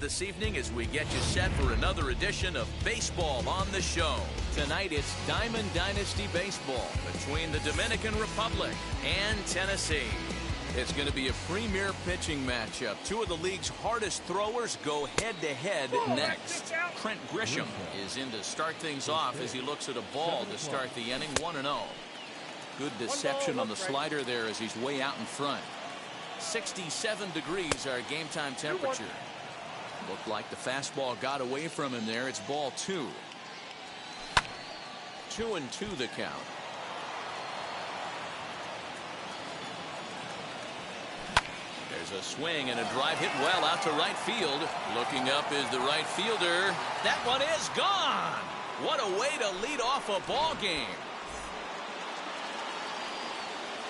this evening as we get you set for another edition of Baseball on the Show. Tonight it's Diamond Dynasty Baseball between the Dominican Republic and Tennessee. It's going to be a premier pitching matchup. Two of the league's hardest throwers go head-to-head next. Trent Grisham is in to start things off as he looks at a ball to start the inning, 1-0. Good deception on the slider there as he's way out in front. 67 degrees our game time temperature. Looked like the fastball got away from him there. It's ball 2. 2-2 the count. There's a swing and a drive hit well out to right field. Looking up is the right fielder. That one is gone. What a way to lead off a ball game.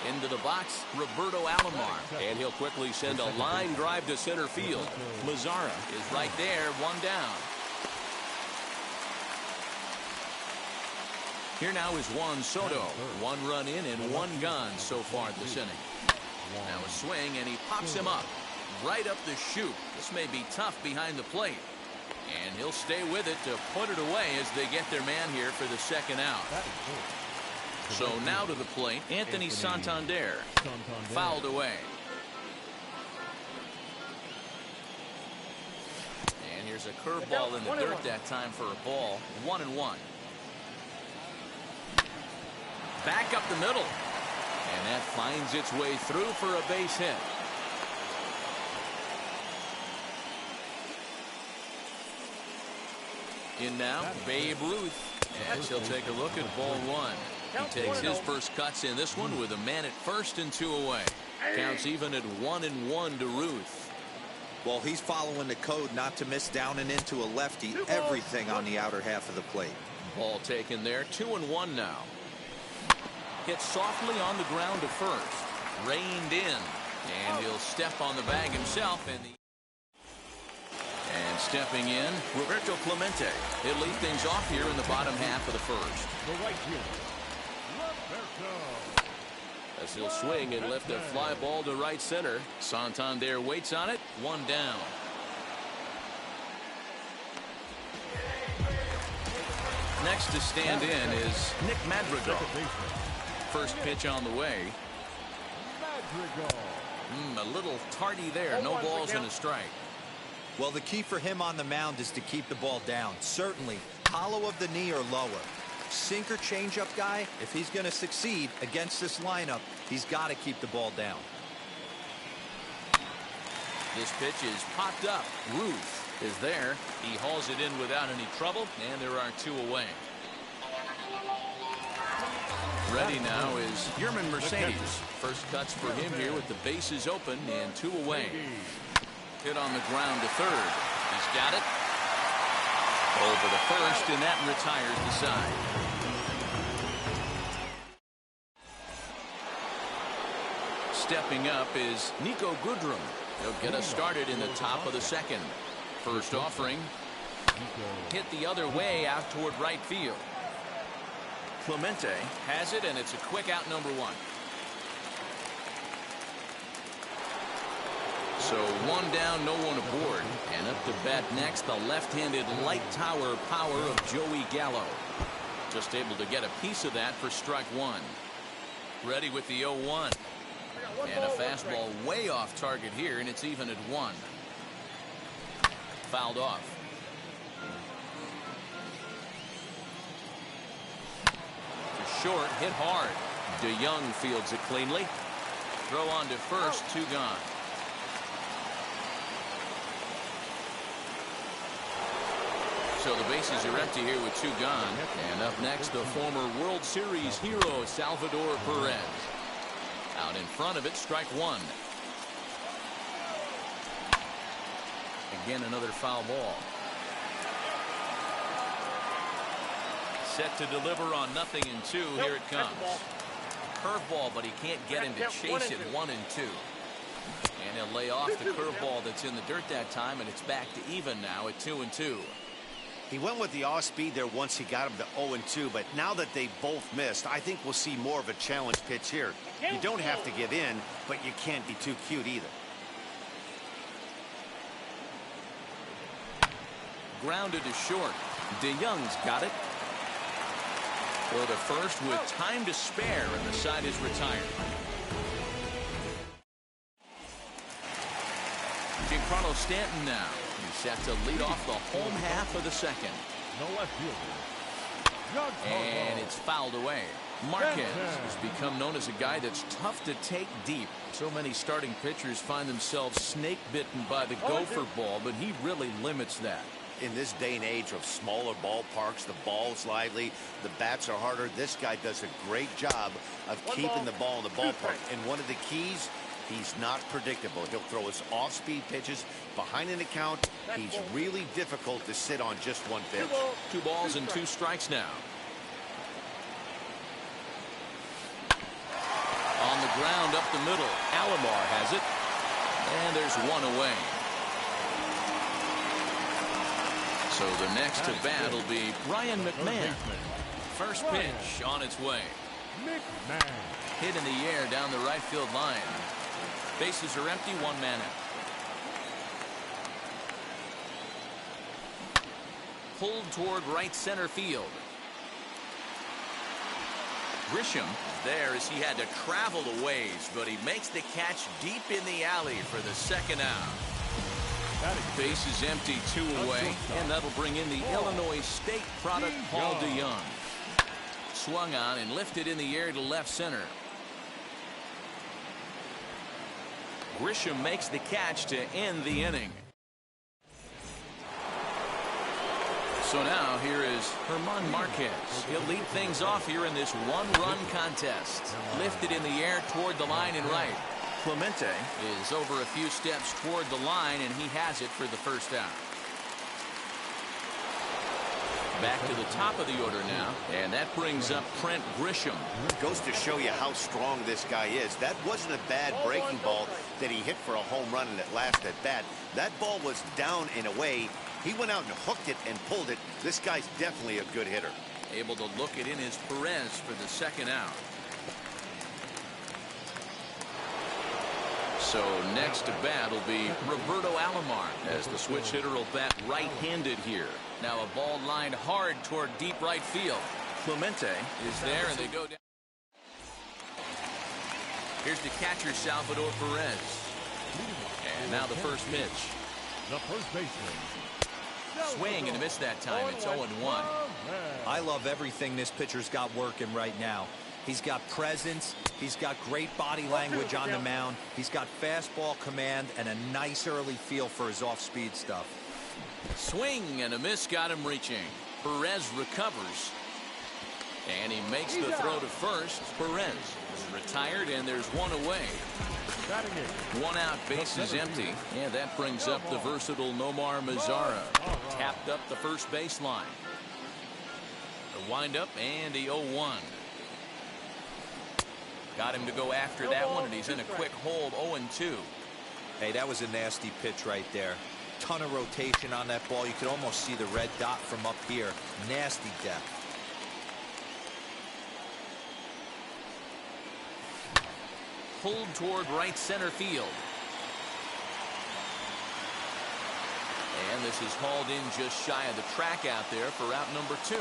Into the box, Roberto Alomar, and he'll quickly send a line drive to center field. Mazzara is right there, 1 down. Here now is Juan Soto. 1 run in and 1 gone so far this inning. Now a swing, and he pops him up right up the chute. This may be tough behind the plate, and he'll stay with it to put it away as they get their man here for the second out. So now to the plate, Anthony Santander. Fouled away. And here's a curveball in the dirt that time for a ball. 1-1. Back up the middle. And that finds its way through for a base hit. In now, Babe Ruth. As he'll take a look at ball 1. He takes his first cuts in this one with a man at first and 2 away. Counts even at 1-1 to Ruth. Well, he's following the code not to miss down and into a lefty. Everything on the outer half of the plate. Ball taken there. 2-1 now. Hit softly on the ground to first. Reined in. And he'll step on the bag himself. And stepping in, Roberto Clemente. He'll lead things off here in the bottom half of the first. The right fielder, Roberto. As he'll swing and lift a fly ball to right center. Santander waits on it. 1 down. Next to stand in is Nick Madrigal. First pitch on the way. A little tardy there. No balls and a strike. Well, the key for him on the mound is to keep the ball down. Certainly, hollow of the knee or lower. Sinker changeup guy, if he's going to succeed against this lineup, he's got to keep the ball down. This pitch is popped up. Ruth is there. He hauls it in without any trouble, and there are 2 away. Ready now is Yerman Mercedes. First cuts for him here with the bases open and 2 away. Hit on the ground to third. He's got it. Over to first, and that retires the side. Stepping up is Nico Goodrum. He'll get us started in the top of the second. First offering. Hit the other way out toward right field. Clemente has it, and it's a quick out, number 1. So 1 down, no one aboard. And up to bat next, the left-handed light tower power of Joey Gallo. Just able to get a piece of that for strike 1. Ready with the 0-1. And a fastball way off target here, and it's even at 1. Fouled off. To short, hit hard. DeYoung fields it cleanly. Throw on to first, 2 gone. So the bases are empty here with 2 gone. And up next, the former World Series hero, Salvador Perez. Out in front of it, strike 1. Again, another foul ball. Set to deliver on 0-2. Here it comes. Curveball, but he can't get him to chase it. 1-2. And he'll lay off the curveball that's in the dirt that time, and it's back to even now at 2-2. He went with the off speed there once he got him to 0-2, but now that they both missed, I think we'll see more of a challenge pitch here. You don't have to give in, but you can't be too cute either. grounded to short. DeYoung's got it. For the first with time to spare, and the side is retired. Giancarlo Stanton now. He's set to lead off the home half of the second. And it's fouled away. Marquez has become known as a guy that's tough to take deep. So many starting pitchers find themselves snake bitten by the gopher ball, but he really limits that. In this day and age of smaller ballparks, the ball's lively, the bats are harder. This guy does a great job of keeping the ball in the ballpark. And one of the keys, he's not predictable. He'll throw his off-speed pitches behind an account. He's really difficult to sit on just one pitch. 2 balls and 2 strikes now. On the ground up the middle, Alomar has it. And there's 1 away. So the next to bat will be Ryan McMahon. First pitch on its way. Hit in the air down the right field line. Bases are empty, 1 man out. Pulled toward right center field. Grisham there as he had to travel a ways, but he makes the catch deep in the alley for the second out. Base is empty, 2 away, and that'll bring in the Illinois State product, Paul DeYoung. Swung on and lifted in the air to left center. Grisham makes the catch to end the inning. So now here is German Marquez. He'll lead things off here in this 1-run contest. Lifted in the air toward the line and right. Clemente is over a few steps toward the line, and he has it for the first out. Back to the top of the order now, and that brings up Trent Grisham. Goes to show you how strong this guy is. That wasn't a bad breaking ball that he hit for a home run in that last at bat. That ball was down and away. He went out and hooked it and pulled it. This guy's definitely a good hitter. Able to look it in his Perez for the second out. So next to bat will be Roberto Alomar, as the switch hitter will bat right-handed here. Now a ball lined hard toward deep right field. Clemente is there, and they go down. Here's the catcher, Salvador Perez. And now the first pitch. The first baseman. Swing and a miss that time. It's 0-1. I love everything this pitcher's got working right now. He's got presence. He's got great body language on the mound. He's got fastball command and a nice early feel for his off-speed stuff. Swing and a miss got him reaching. Perez recovers. And he makes the throw to first. Perez is retired, and there's 1 away. 1 out, base is empty. And that brings up the versatile Nomar Mazara. Tapped up the first baseline. The windup and the 0-1. Got him to go after that one, and he's in a quick hold, 0-2. Hey, that was a nasty pitch right there. Ton of rotation on that ball. You could almost see the red dot from up here. Nasty depth. Pulled toward right center field. And this is hauled in just shy of the track out there for out number 2.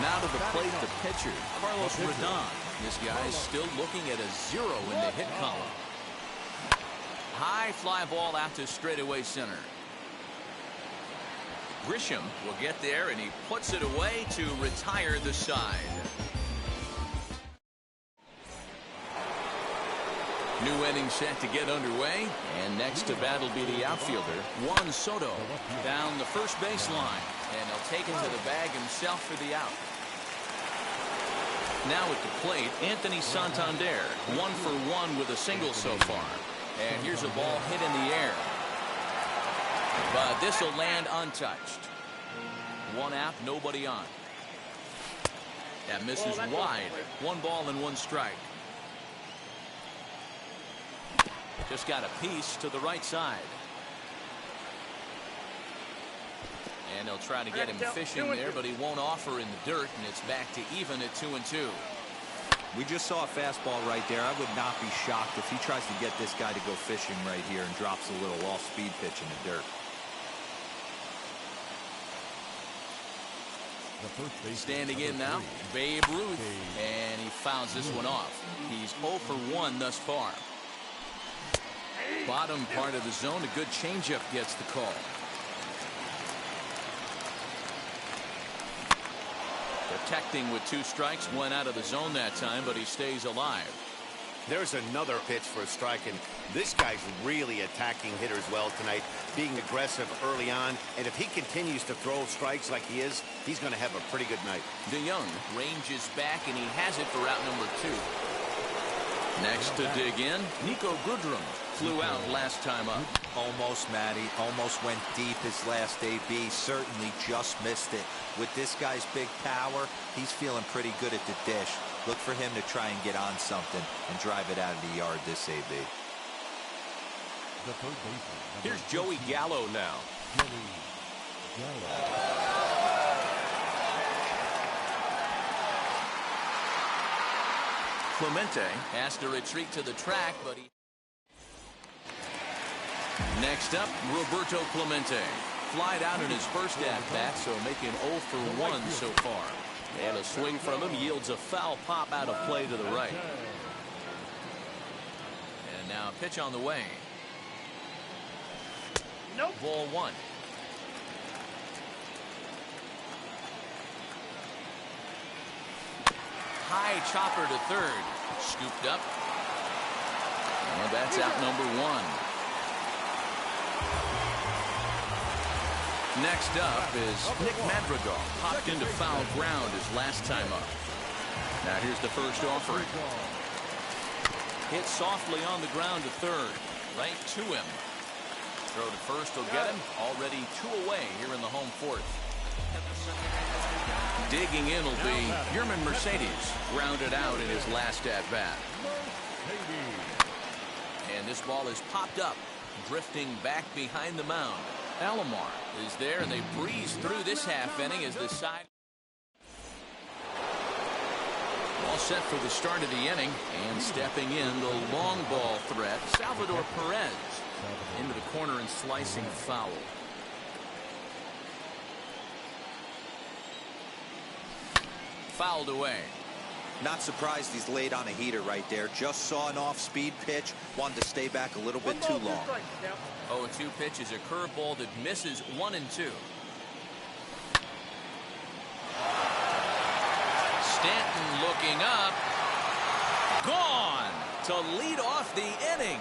Now to the plate, the pitcher, Carlos Rodon. This guy's still looking at a 0 in the hit column. High fly ball out to straightaway center. Grisham will get there, and he puts it away to retire the side. New inning set to get underway, and next to bat will be the outfielder, Juan Soto, down the first baseline, and he'll take it to the bag himself for the out. Now at the plate, Anthony Santander, 1 for 1 with a single so far. And here's a ball hit in the air. But this will land untouched. 1 out, nobody on. That misses wide. 1 ball and 1 strike. Just got a piece to the right side. And they'll try to get him fishing there, but he won't offer in the dirt, and it's back to even at 2-2. We just saw a fastball right there. I would not be shocked if he tries to get this guy to go fishing right here and drops a little off-speed pitch in the dirt. Standing in now, Babe Ruth, and he fouls this one off. He's 0 for 1 thus far. Bottom part of the zone, a good changeup gets the call. Protecting with 2 strikes, 1 out of the zone that time, but he stays alive. There's another pitch for a strike, and this guy's really attacking hitters well tonight, being aggressive early on, and if he continues to throw strikes like he is, he's going to have a pretty good night. DeYoung ranges back, and he has it for out number 2. Next to dig in, Nico Goodrum flew out last time up. Almost, Matty. Almost went deep his last AB. Certainly just missed it. With this guy's big power, he's feeling pretty good at the dish. Look for him to try and get on something and drive it out of the yard this AB. Here's Joey Gallo now. Clemente has to retreat to the track, but he... Next up, Roberto Clemente. Flied out in his first at-bat, so making 0 for 1 so far. And a swing from him yields a foul pop out of play to the right. And now pitch on the way. Nope. Ball 1. High chopper to third. Scooped up. And that's out number 1. Next up is Nick Madrigal. Popped into foul ground his last time up. Now here's the first offering. Hit softly on the ground to third. Right to him. Throw to first will get him. Already 2 away here in the home 4th. Digging in will be Yerman Mercedes. Grounded out in his last at-bat. And this ball is popped up. Drifting back behind the mound. Alomar is there, and they breeze through this half inning as the side. All set for the start of the inning, and stepping in the long ball threat, Salvador Perez into the corner and slicing foul. Fouled away. Not surprised he's laid on a heater right there. Just saw an off-speed pitch. Wanted to stay back a little bit too long. 0-2 pitch is a curveball that misses 1 and 2. Stanton looking up. Gone to lead off the inning.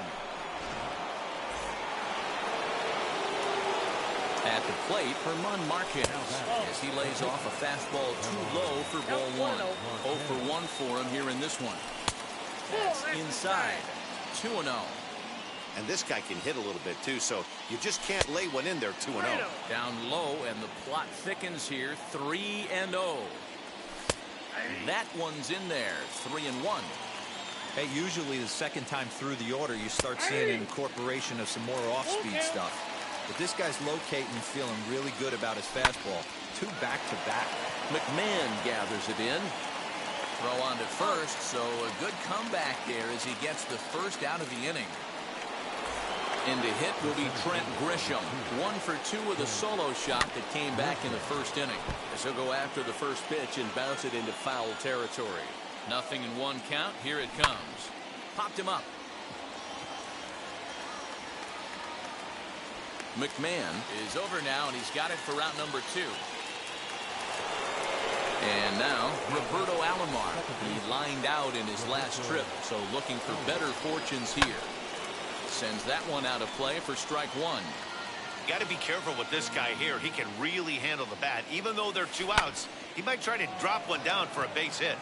At the plate, Herman Marquez, as he lays off a fastball too low for ball 1. 0 for 1 for him here in this one. That's inside. 2-0. And this guy can hit a little bit too, so you just can't lay one in there 2-0. Down low, and the plot thickens here. 3-0. That one's in there. 3-1. Hey, usually the second time through the order, you start seeing an incorporation of some more off-speed stuff. But this guy's locating and feeling really good about his fastball. 2 back-to-back. McMahon gathers it in. Throw on to first, so a good comeback there as he gets the first out of the inning. And to hit will be Trent Grisham. 1 for 2 with a solo shot that came back in the first inning. As he'll go after the first pitch and bounce it into foul territory. 0-1 count. Here it comes. Popped him up. McMahon is over now, and he's got it for route number 2. And now Roberto Alomar. He lined out in his last trip, so looking for better fortunes here. Sends that one out of play for strike 1. Got to be careful with this guy here. He can really handle the bat. Even though they're 2 outs, he might try to drop one down for a base hit.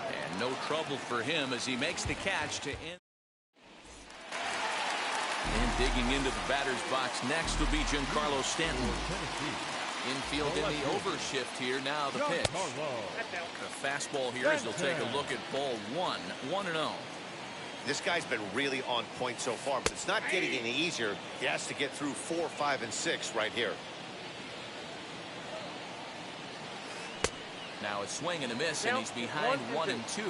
And no trouble for him as he makes the catch to end. And digging into the batter's box next will be Giancarlo Stanton. Infield in the overshift here. Now the pitch. The fastball here as he'll take a look at ball 1. 1-0. This guy's been really on point so far, but it's not getting any easier. He has to get through 4, 5, and 6 right here. Now a swing and a miss, and he's behind 1 and 2.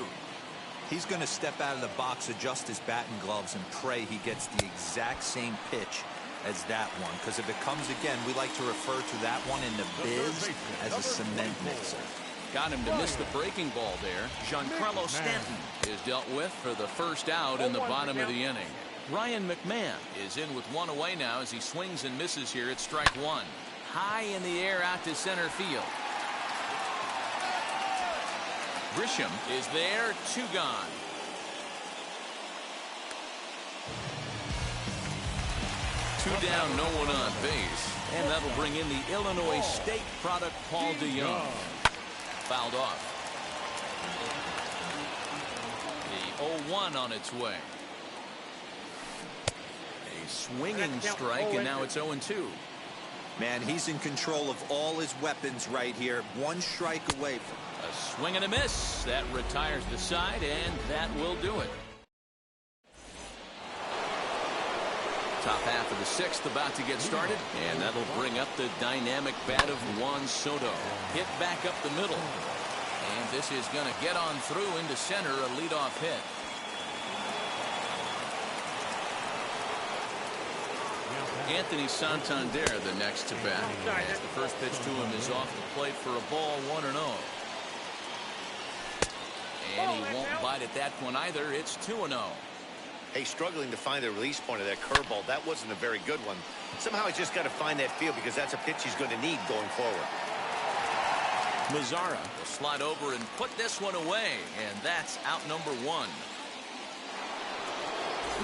He's going to step out of the box, adjust his bat and gloves, and pray he gets the exact same pitch as that one, because if it comes again, we like to refer to that one in the biz as a cement mixer. Got him to miss the breaking ball there. Giancarlo Stanton is dealt with for the first out in the bottom of the inning. Ryan McMahon is in with one away now as he swings and misses here at strike one. High in the air out to center field. Grisham is there, 2 gone. Two down, no one on base. And that'll bring in the Illinois State product, Paul DeYoung. Fouled off. The 0-1 on its way. A swinging strike, and now it's 0-2. Man, he's in control of all his weapons right here. 1 strike away from a swing and a miss. That retires the side, and that will do it. Top half of the 6th about to get started, and that'll bring up the dynamic bat of Juan Soto. Hit back up the middle, and this is going to get on through into center, a leadoff hit. Anthony Santander the next to bat, as the first pitch to him is off the plate for a ball, 1-0. And he won't bite at that one either. It's 2-0. Hey, struggling to find the release point of that curveball. That wasn't a very good one. Somehow he's just got to find that feel, because that's a pitch he's going to need going forward. Mazzara will slide over and put this one away, and that's out number 1.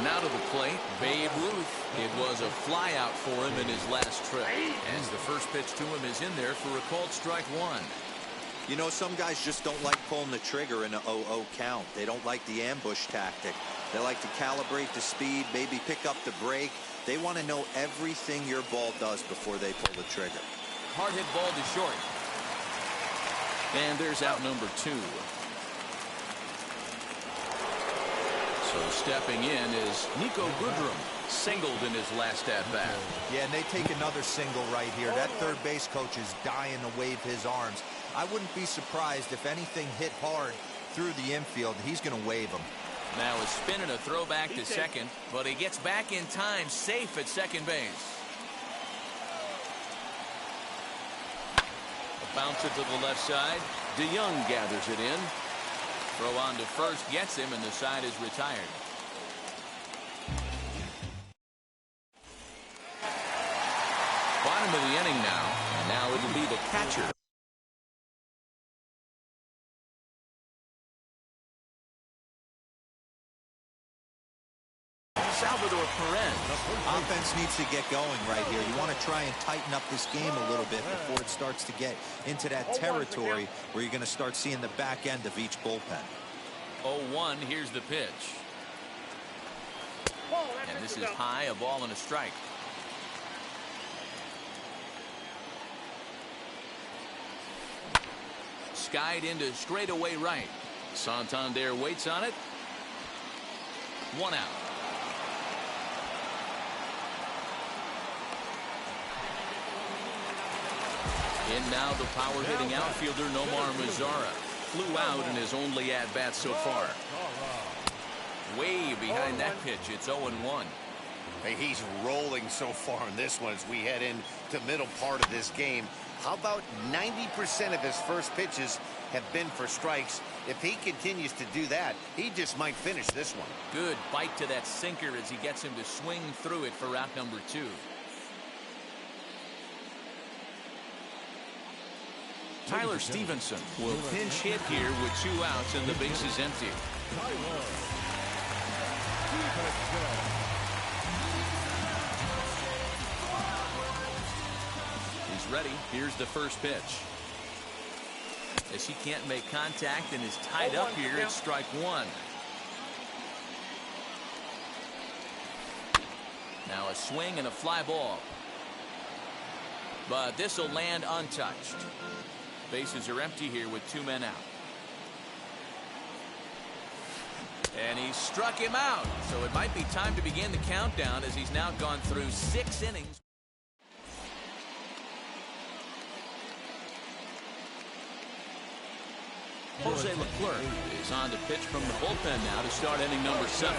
Now to the plate, Babe Ruth. It was a fly out for him in his last trip, as the first pitch to him is in there for a called strike 1. You know, some guys just don't like pulling the trigger in a 0-0 count. They don't like the ambush tactic. They like to calibrate the speed, maybe pick up the brake. They want to know everything your ball does before they pull the trigger. Hard hit ball to short. And there's out number 2. So stepping in is Nico Goodrum, singled in his last at-bat. Yeah, and they take another single right here. That third base coach is dying to wave his arms. I wouldn't be surprised if anything hit hard through the infield. He's going to wave them. Now a spin and a throwback to second, but he gets back in time, safe at second base. A bouncer to the left side. DeYoung gathers it in. Throw on to first, gets him, and the side is retired. Bottom of the inning now, and now it'll be the catcher. Salvador Perez. Offense needs to get going right here. You want to try and tighten up this game a little bit before it starts to get into that territory where you're going to start seeing the back end of each bullpen. 0-1, here's the pitch. And this is high, a ball and a strike. Skied into straightaway right. Santander waits on it. 1 out. In now the power-hitting outfielder Nomar Mazzara. Flew out in his only at-bat so far. Way behind that pitch, it's 0-1. Hey, he's rolling so far in this one as we head into middle part of this game. How about 90% of his first pitches have been for strikes? If he continues to do that, he just might finish this one. Good bite to that sinker as he gets him to swing through it for out number 2. Tyler Stevenson will pinch hit here with 2 outs and the base is empty. He's ready. Here's the first pitch. As he can't make contact and is tied up here, it's strike 1. Now a swing and a fly ball. But this will land untouched. Bases are empty here with 2 men out. And he struck him out. So it might be time to begin the countdown as he's now gone through 6 innings. Jose Leclerc is on to pitch from the bullpen now to start inning number 7.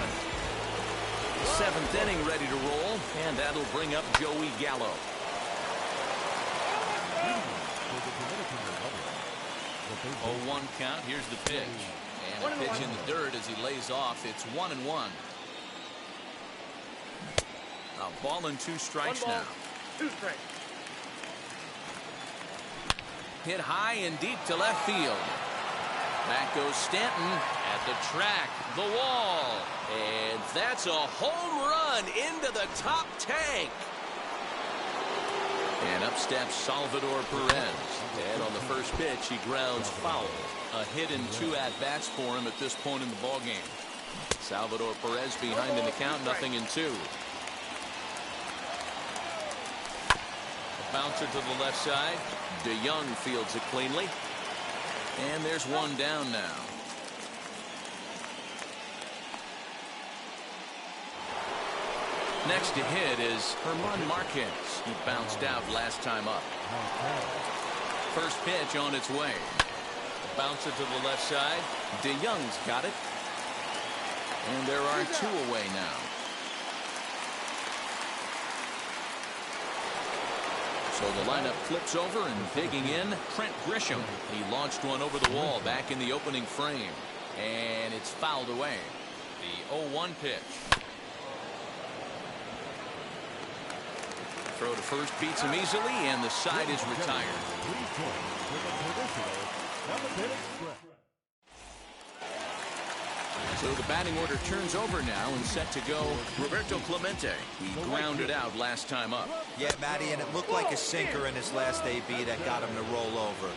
Seventh inning ready to roll, and that'll bring up Joey Gallo. Oh, 1 count. Here's the pitch. And a pitch in the dirt as he lays off. It's 1-1. A ball and 2 strikes now. 2 strikes. Hit high and deep to left field. Back goes Stanton at the track, the wall. And that's a home run into the top tank. And up steps Salvador Perez. And on the first pitch, he grounds foul. A hit and 2 at-bats for him at this point in the ballgame. Salvador Perez behind in the count, 0-2. A bouncer to the left side. DeYoung fields it cleanly. And there's 1 down now. Next to hit is Herman Marquez. He bounced out last time up. First pitch on its way. Bouncer to the left side. DeYoung's got it. And there are 2 away now. So the lineup flips over and digging in, Trent Grisham. He launched one over the wall back in the opening frame. And it's fouled away. The 0-1 pitch. Throw to first beats him easily, and the side is retired. So the batting order turns over now and set to go Roberto Clemente. He grounded out last time up. Yeah, Matty, and it looked like a sinker in his last AB that got him to roll over.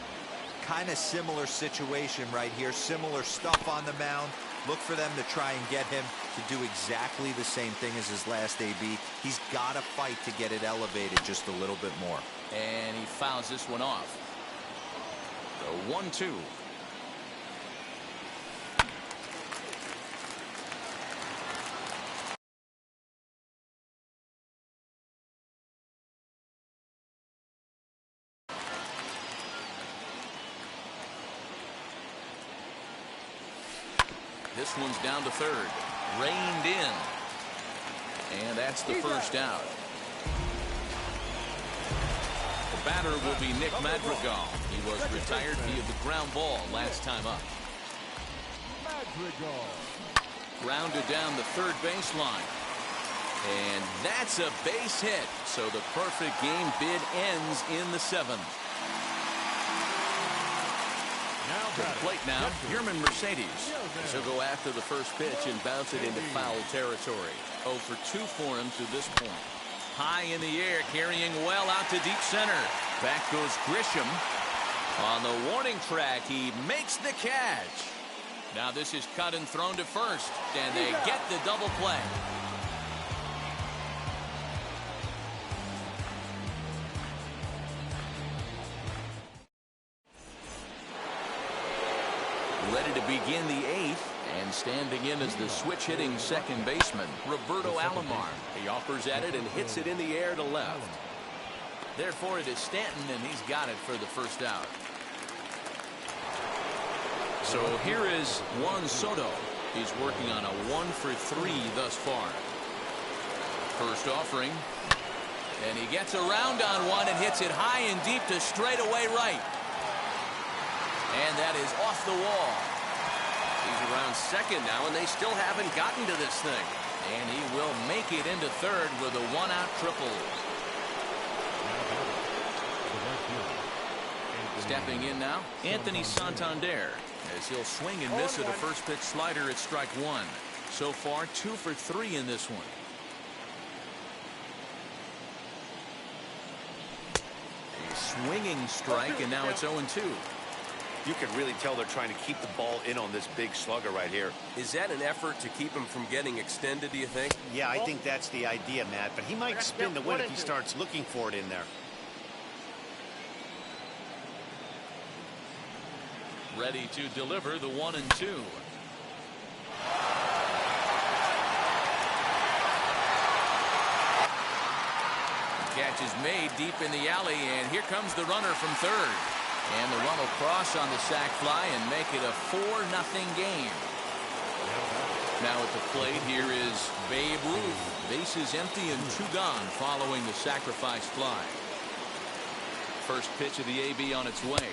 Kind of similar situation right here. Similar stuff on the mound. Look for them to try and get him to do exactly the same thing as his last AB. He's got to fight to get it elevated just a little bit more. And he fouls this one off. The 1-2. This one's down to third. Reined in. And that's the first out. The batter will be Nick Madrigal. He was retired via the ground ball last time up. Grounded down the third baseline. And that's a base hit. So the perfect game bid ends in the 7th. To the plate now, Yerman Mercedes. He'll go after the first pitch and bounce it into foul territory. 0 for 2 for him to this point. High in the air, carrying well out to deep center. Back goes Grisham. On the warning track, he makes the catch. Now this is cut and thrown to first, and they get the double play. Ready to begin the 8th, and standing in as the switch-hitting second baseman, Roberto Alomar. He offers at it and hits it in the air to left. Therefore, it is Stanton, and he's got it for the first out. So here is Juan Soto. He's working on a 1 for 3 thus far. First offering, and he gets around on one and hits it high and deep to straightaway right. And that is off the wall. He's around second now, and they still haven't gotten to this thing. And he will make it into third with a 1-out triple. Stepping in now, Anthony Santander, as he'll swing and miss at a first pitch slider at strike 1. So far, 2 for 3 in this one. A swinging strike, and now it's 0-2. You can really tell they're trying to keep the ball in on this big slugger right here. Is that an effort to keep him from getting extended, do you think? Yeah, I think that's the idea, Matt. But he might spin the win if he starts looking for it in there. Ready to deliver the 1-2. Catch is made deep in the alley, and here comes the runner from third. And the run will cross on the sac fly and make it a 4-0 game. Now at the plate, here is Babe Ruth. Bases empty and 2 gone following the sacrifice fly. First pitch of the AB on its way.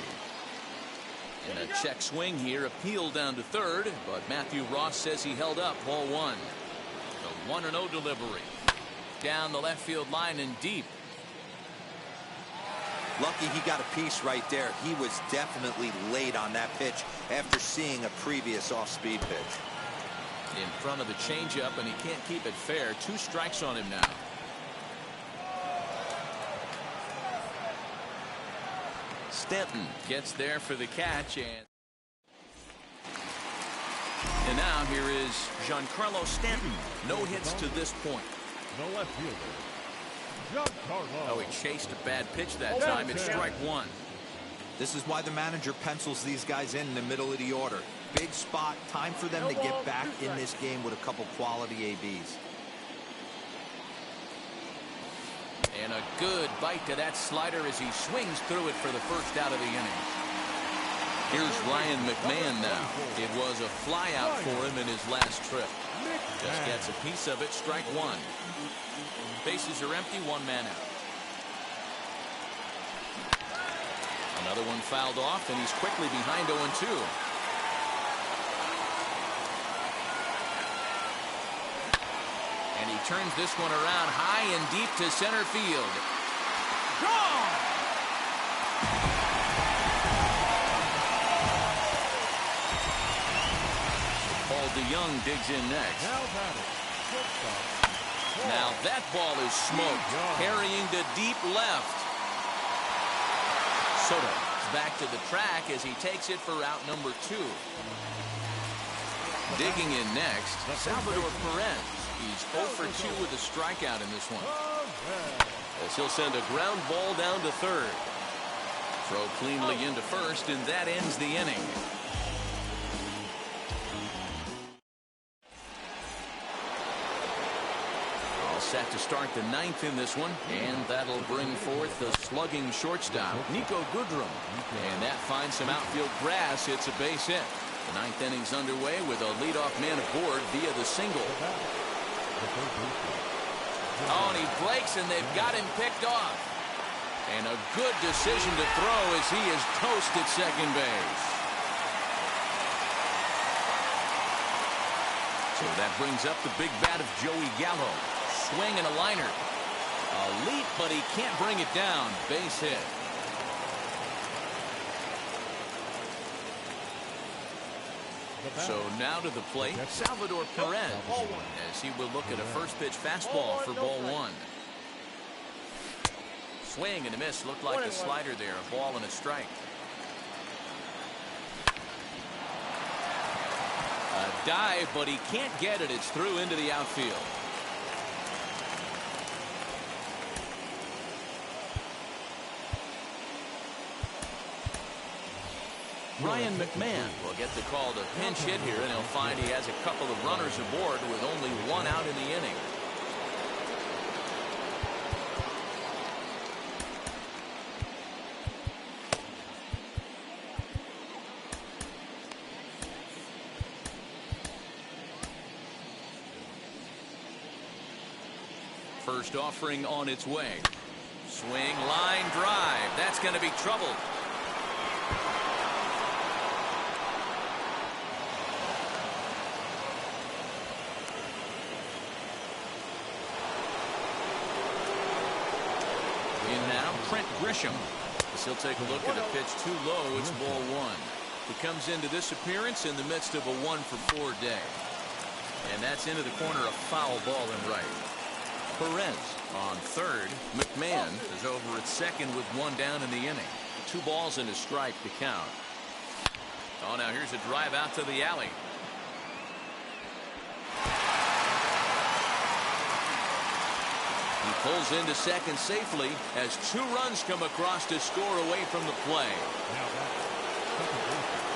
And a check swing here, appeal down to third, but Matthew Ross says he held up ball 1. The 1-0 delivery. Down the left field line and deep. Lucky he got a piece right there. He was definitely late on that pitch after seeing a previous off-speed pitch. In front of the changeup, and he can't keep it fair. 2 strikes on him now. Stanton gets there for the catch, and now here is Giancarlo Stanton. No hits to this point. The left fielder, Jcterc. Oh, he chased a bad pitch that time. It's strike 1. This is why the manager pencils these guys in the middle of the order. Big spot, time for them to get back in this game with a couple quality ABs. And a good bite to that slider as he swings through it for the first out of the inning. Here's Ryan McMahon now. It was a fly out for him in his last trip. Just gets a piece of it. Strike 1. Bases are empty. 1 man out. Another one fouled off, and he's quickly behind 0-2. And he turns this one around high and deep to center field. Gone! Paul DeYoung digs in next. Now that ball is smoked, carrying to deep left. Soto is back to the track as he takes it for route number 2. Digging in next, Salvador Perez. He's 0 for 2 with a strikeout in this one. As he'll send a ground ball down to third. Throw cleanly into first, and that ends the inning. All set to start the 9th in this one, and that'll bring forth the slugging shortstop, Nico Goodrum. And that finds some outfield grass. It's a base hit. The 9th inning's underway with a leadoff man aboard via the single. Oh, and he breaks, and they've got him picked off. And a good decision to throw as he is toast at second base. So that brings up the big bat of Joey Gallo. Swing and a liner. A leap, but he can't bring it down. Base hit. So now to the plate, Salvador Perez, as he will look at a first pitch fastball for ball 1. Swing and a miss. Looked like a slider there. A ball and a strike. A dive, but he can't get it. It's through into the outfield. Ryan McMahon will get the call to pinch hit here, and he'll find he has a couple of runners aboard with only 1 out in the inning. First offering on its way. Swing, line drive. That's going to be trouble. Grisham. As he'll take a look at a pitch too low. It's ball 1. He comes into this appearance in the midst of a 1-for-4 day. And that's into the corner, a foul ball and right. Perez on third. McMahon is over at second with 1 down in the inning. 2 balls and a strike to count. Oh, now here's a drive out to the alley. He pulls into second safely as 2 runs come across to score away from the play.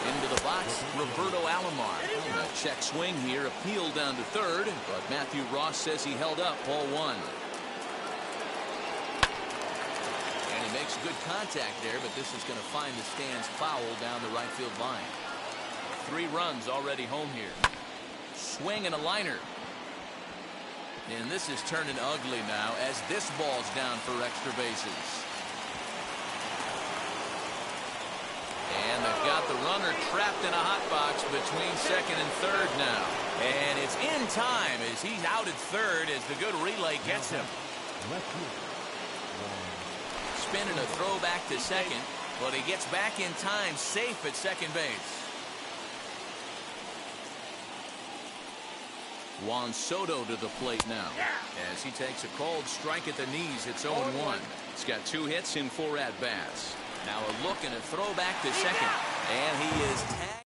Into the box, Roberto Alomar. A check swing here, appeal down to third, but Matthew Ross says he held up ball 1. And he makes good contact there, but this is going to find the stands foul down the right field line. 3 runs already home here. Swing and a liner. And this is turning ugly now as this ball's down for extra bases. And they've got the runner trapped in a hot box between second and third now. And it's in time as he's out at third as the good relay gets him. Spinning a throw back to second, but he gets back in time, safe at second base. Juan Soto to the plate now as he takes a cold strike at the knees. It's 0-1. He's got 2 hits in 4 at-bats. Now a look and a throw back to second, and he is tagged.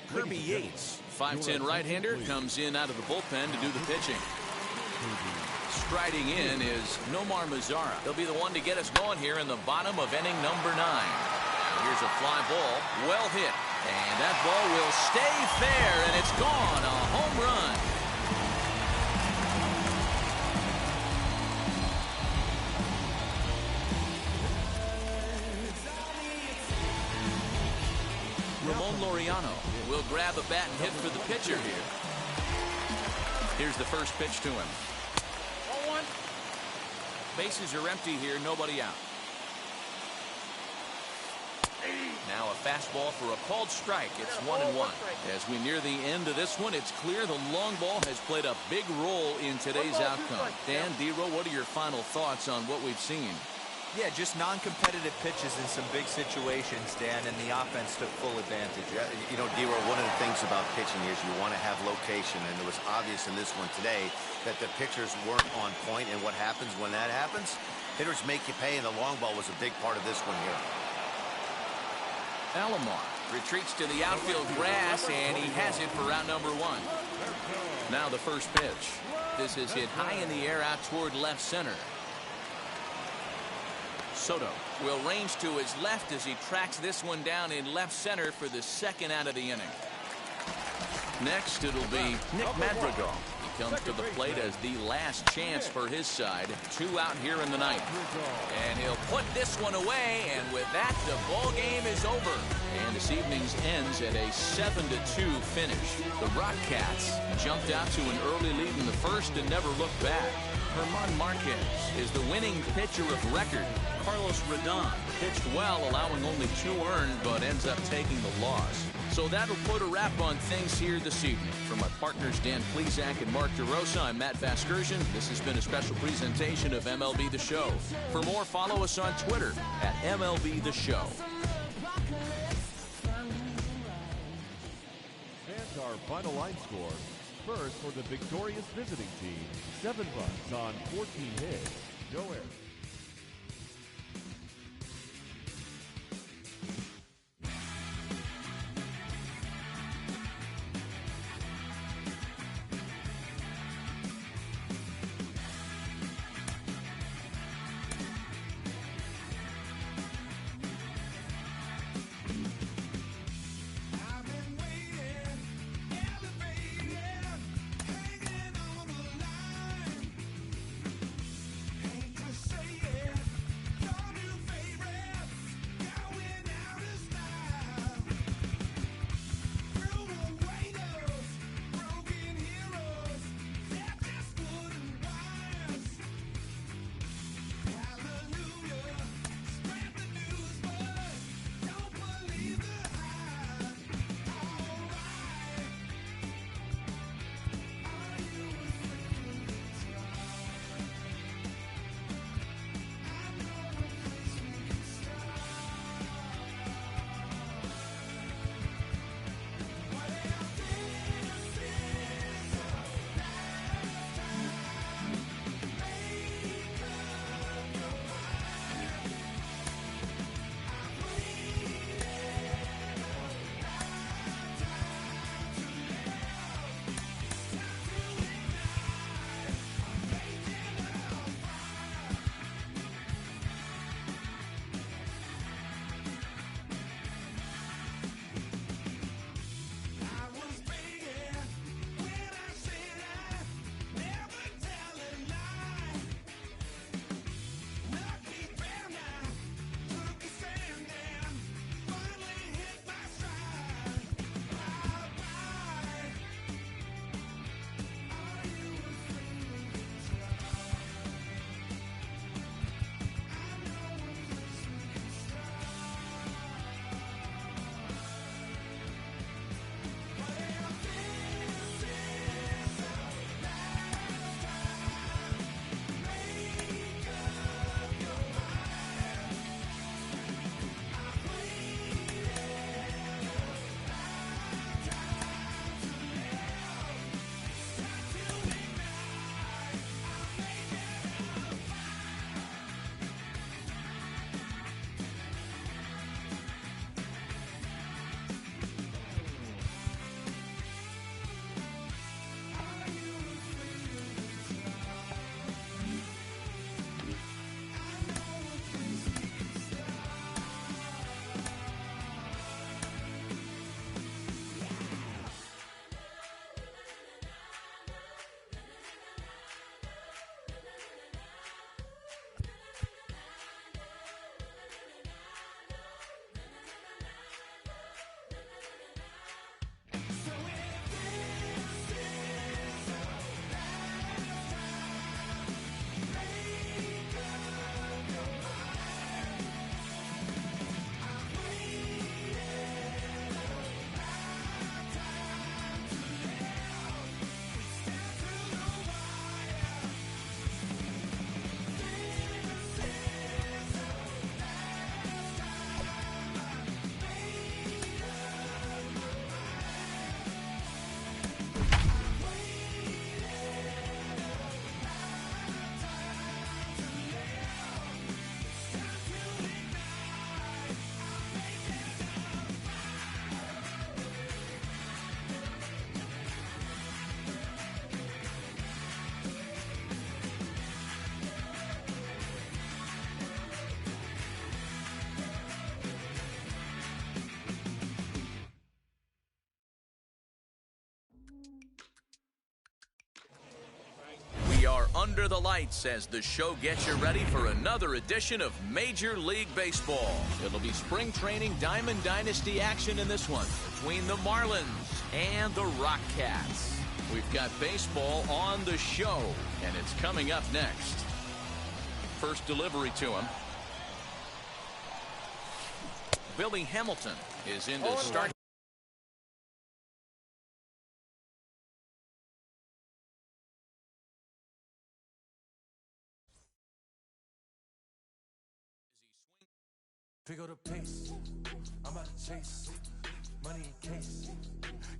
Kirby Yates, 5'10" right-hander, comes in out of the bullpen to do the pitching. Striding in is Nomar Mazara. He'll be the one to get us going here in the bottom of inning number 9. Here's a fly ball, well hit, and that ball will stay fair, and it's gone, a home run. Ramon Laureano will grab a bat and hit for the pitcher here. Here's the first pitch to him. 0-1. Bases are empty here, nobody out. Now a fastball for a called strike. It's 1-1. As we near the end of this one, it's clear the long ball has played a big role in today's outcome. Dan, D-Row, what are your final thoughts on what we've seen? Yeah, just non-competitive pitches in some big situations, Dan, and the offense took full advantage. Yeah, you know, D-Row, one of the things about pitching is you want to have location, and it was obvious in this one today that the pitchers weren't on point, and what happens when that happens? Hitters make you pay, and the long ball was a big part of this one here. Alomar retreats to the outfield grass, and he has it for out number 1. Now the first pitch. This is hit high in the air out toward left center. Soto will range to his left as he tracks this one down in left center for the second out of the inning. Next, it'll be Nick Madrigal. He comes to the plate as the last chance for his side. 2 out here in the ninth. And he'll put this one away, and with that, the ball game is over. And this evening's ends at a 7-2 finish. The Rockcats jumped out to an early lead in the first and never looked back. Herman Marquez is the winning pitcher of record. Carlos Rodon pitched well, allowing only 2 earned, but ends up taking the loss. So that'll put a wrap on things here this evening. For my partners Dan Plesac and Mark DeRosa, I'm Matt Vasgersian. This has been a special presentation of MLB The Show. For more, follow us on Twitter at MLB The Show. And our final line score. First for the victorious visiting team, 7 runs on 14 hits. Jcterc. Say are under the lights as the show gets you ready for another edition of Major League Baseball. It'll be spring training Diamond Dynasty action in this one between the Marlins and the Rock Cats. We've got baseball on the show, and it's coming up next. First delivery to him. Billy Hamilton is in to start. Pick up the pace, I'm about to chase, money in case,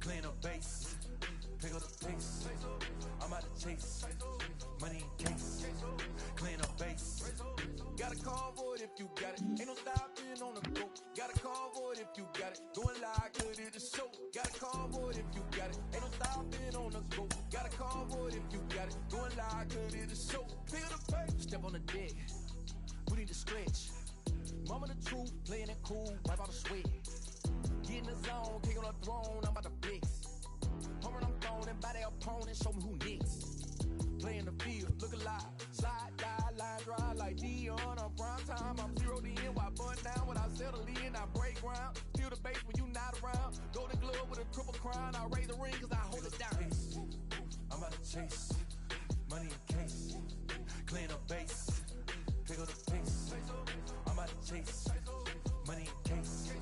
clean up base. Pick up the pace, I'm about to chase, money in case, clean up base. Got a call for it if you got it, ain't no stopping on the go. Got a call for it if you got it, going live, good at the show. Got a call for it if you got it, ain't no stopping on the go. Got a call for it if you got it, going live, good at the show. Pick up the pace, step on the deck, we need to stretch. Mama the truth, playing it cool, wipe out the sweat. Get in the zone, kick on the throne, I'm about to flex. Home run, I'm throwing, and by their opponent, show me who next. Play in the field, look alive, slide, die, line, drive like Dion on prime time. I'm zeroed in, while bun down, when I settle in, I break ground. Steal the base when you not around. Golden glove with a triple crown, I raise the ring cause I hold it down. I'm about to chase, money in case, clean up base, pick up the pace. I'm about to chase, money in case,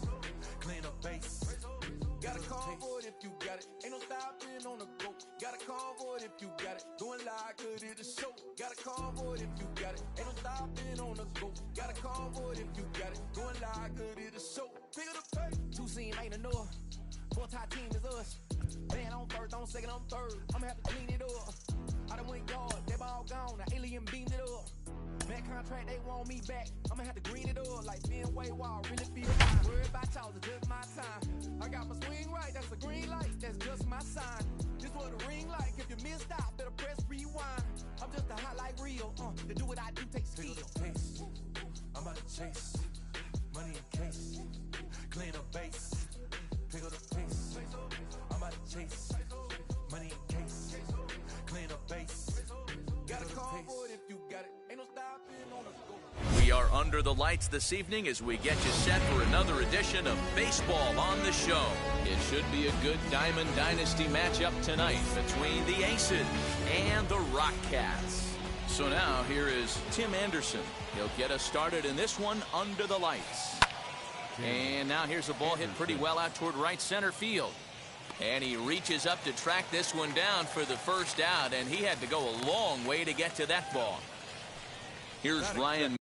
clean up base. Got a call for it if you got it, ain't no stopping on the go. Got a call for it if you got it, going live, good at the show. Got a call for it if you got it, ain't no stopping on the go. Got a call for it if you got it, going live, good at the show. Pick up the pace. Two scene ain't enough, four-tie team is us. Man on first, on second, on third, I'ma have to clean it up. I done went yard, they ball gone, the alien beamed it up. That contract, they want me back. I'ma have to green it up like Fenway Wall. Really feel fine. Worried about y'all, it's just my time. I got my swing right, that's a green light. That's just my sign. This what a ring like. If you missed out, better press rewind. I'm just a highlight reel. To do what I do takes skill. Pace. I'm about to chase, money in case, clean up base. Pick up the pace. I'm about to chase, money in case, clean up base. Got a call for it if you got it. Ain't no stopping on the go. We are under the lights this evening as we get you set for another edition of Baseball on the Show. It should be a good Diamond Dynasty matchup tonight between the Aces and the Rock Cats. So now here is Tim Anderson. He'll get us started in this one under the lights. And now here's a ball hit pretty well out toward right center field. And he reaches up to track this one down for the first out, and he had to go a long way to get to that ball. Here's Ryan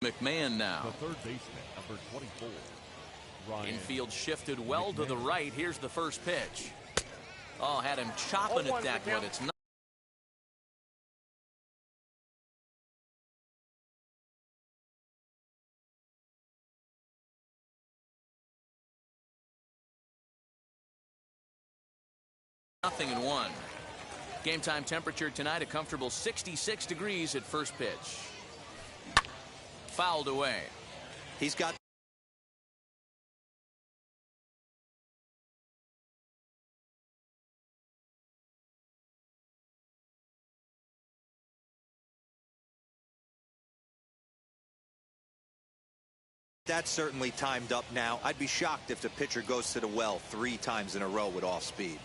McMahon now. The third baseman, number 24, Ryan. Infield shifted well to the right. Here's the first pitch. Oh, had him chopping at that one. It's not. Nothing in one. Game time temperature tonight, a comfortable 66 degrees at first pitch. Fouled away. He's got that's certainly timed up now. I'd be shocked if the pitcher goes to the well 3 times in a row with off speed.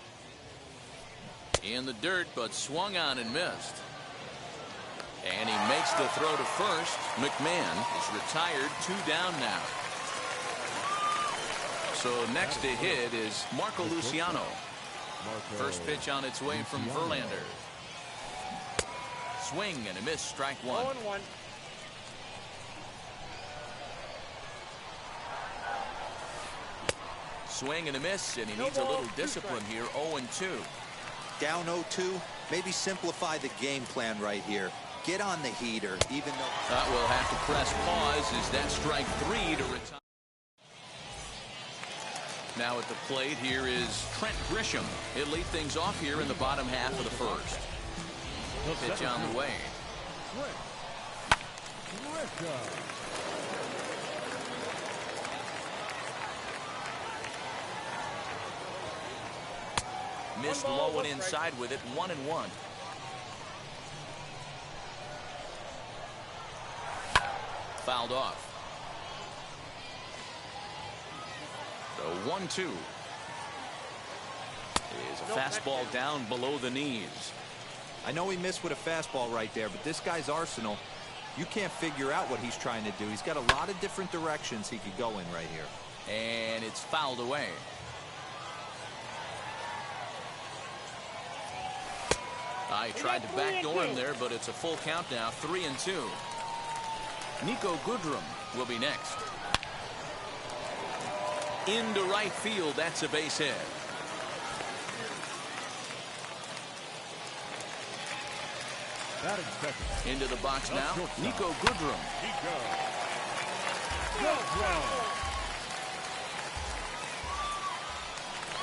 In the dirt, but swung on and missed. And he makes the throw to first. McMahon is retired, 2 down now. So next to hit is Marco Luciano. First pitch on its way from Verlander. Swing and a miss, strike 1. 0-1. Swing and a miss, and he needs a little discipline here. 0-2. Down 0-2, maybe simplify the game plan right here. Get on the heater, even though... We'll have to press pause as that strike 3 to retire. Now at the plate, here is Trent Grisham. He'll lead things off here in the bottom half of the first. Pitch on the way. Missed low and inside with it. 1-1. Fouled off. So 1-2. Is a fastball down below the knees. I know he missed with a fastball right there, but this guy's arsenal, you can't figure out what he's trying to do. He's got a lot of different directions he could go in right here. And it's fouled away. I tried to backdoor him there, but it's a full count now. 3-2. Nico Goodrum will be next. Into right field. That's a base hit. Into the box now. Nico Goodrum.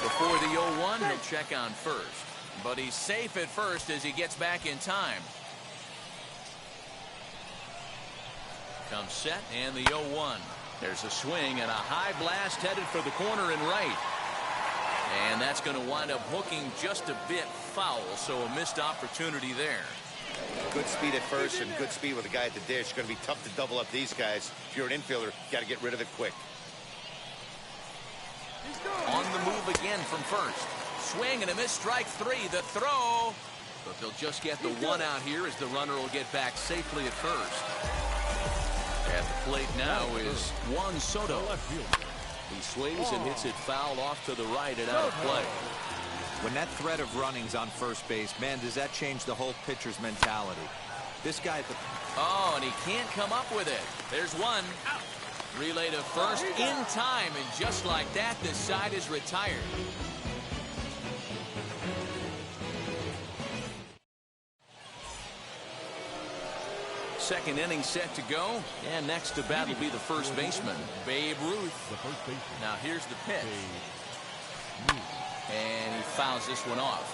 Before the 0-1, he'll check on first. But he's safe at first as he gets back in time. Comes set and the 0-1. There's a swing and a high blast headed for the corner and right. And that's going to wind up hooking just a bit foul, so a missed opportunity there. Good speed at first and good speed with a guy at the dish. Going to be tough to double up these guys. If you're an infielder, got to get rid of it quick. On the move again from first. Swing and a miss, strike 3. The throw. But they'll just get the one out here as the runner will get back safely at first. At the plate now is Juan Soto. He swings and hits it foul off to the right and out of play. When that threat of running's on first base, man, does that change the whole pitcher's mentality? This guy at the... Oh, and he can't come up with it. There's one. Relay to first in time, and just like that, this side is retired. Second inning set to go, and next to bat will be the first baseman, Babe Ruth. Now here's the pitch. And he fouls this one off.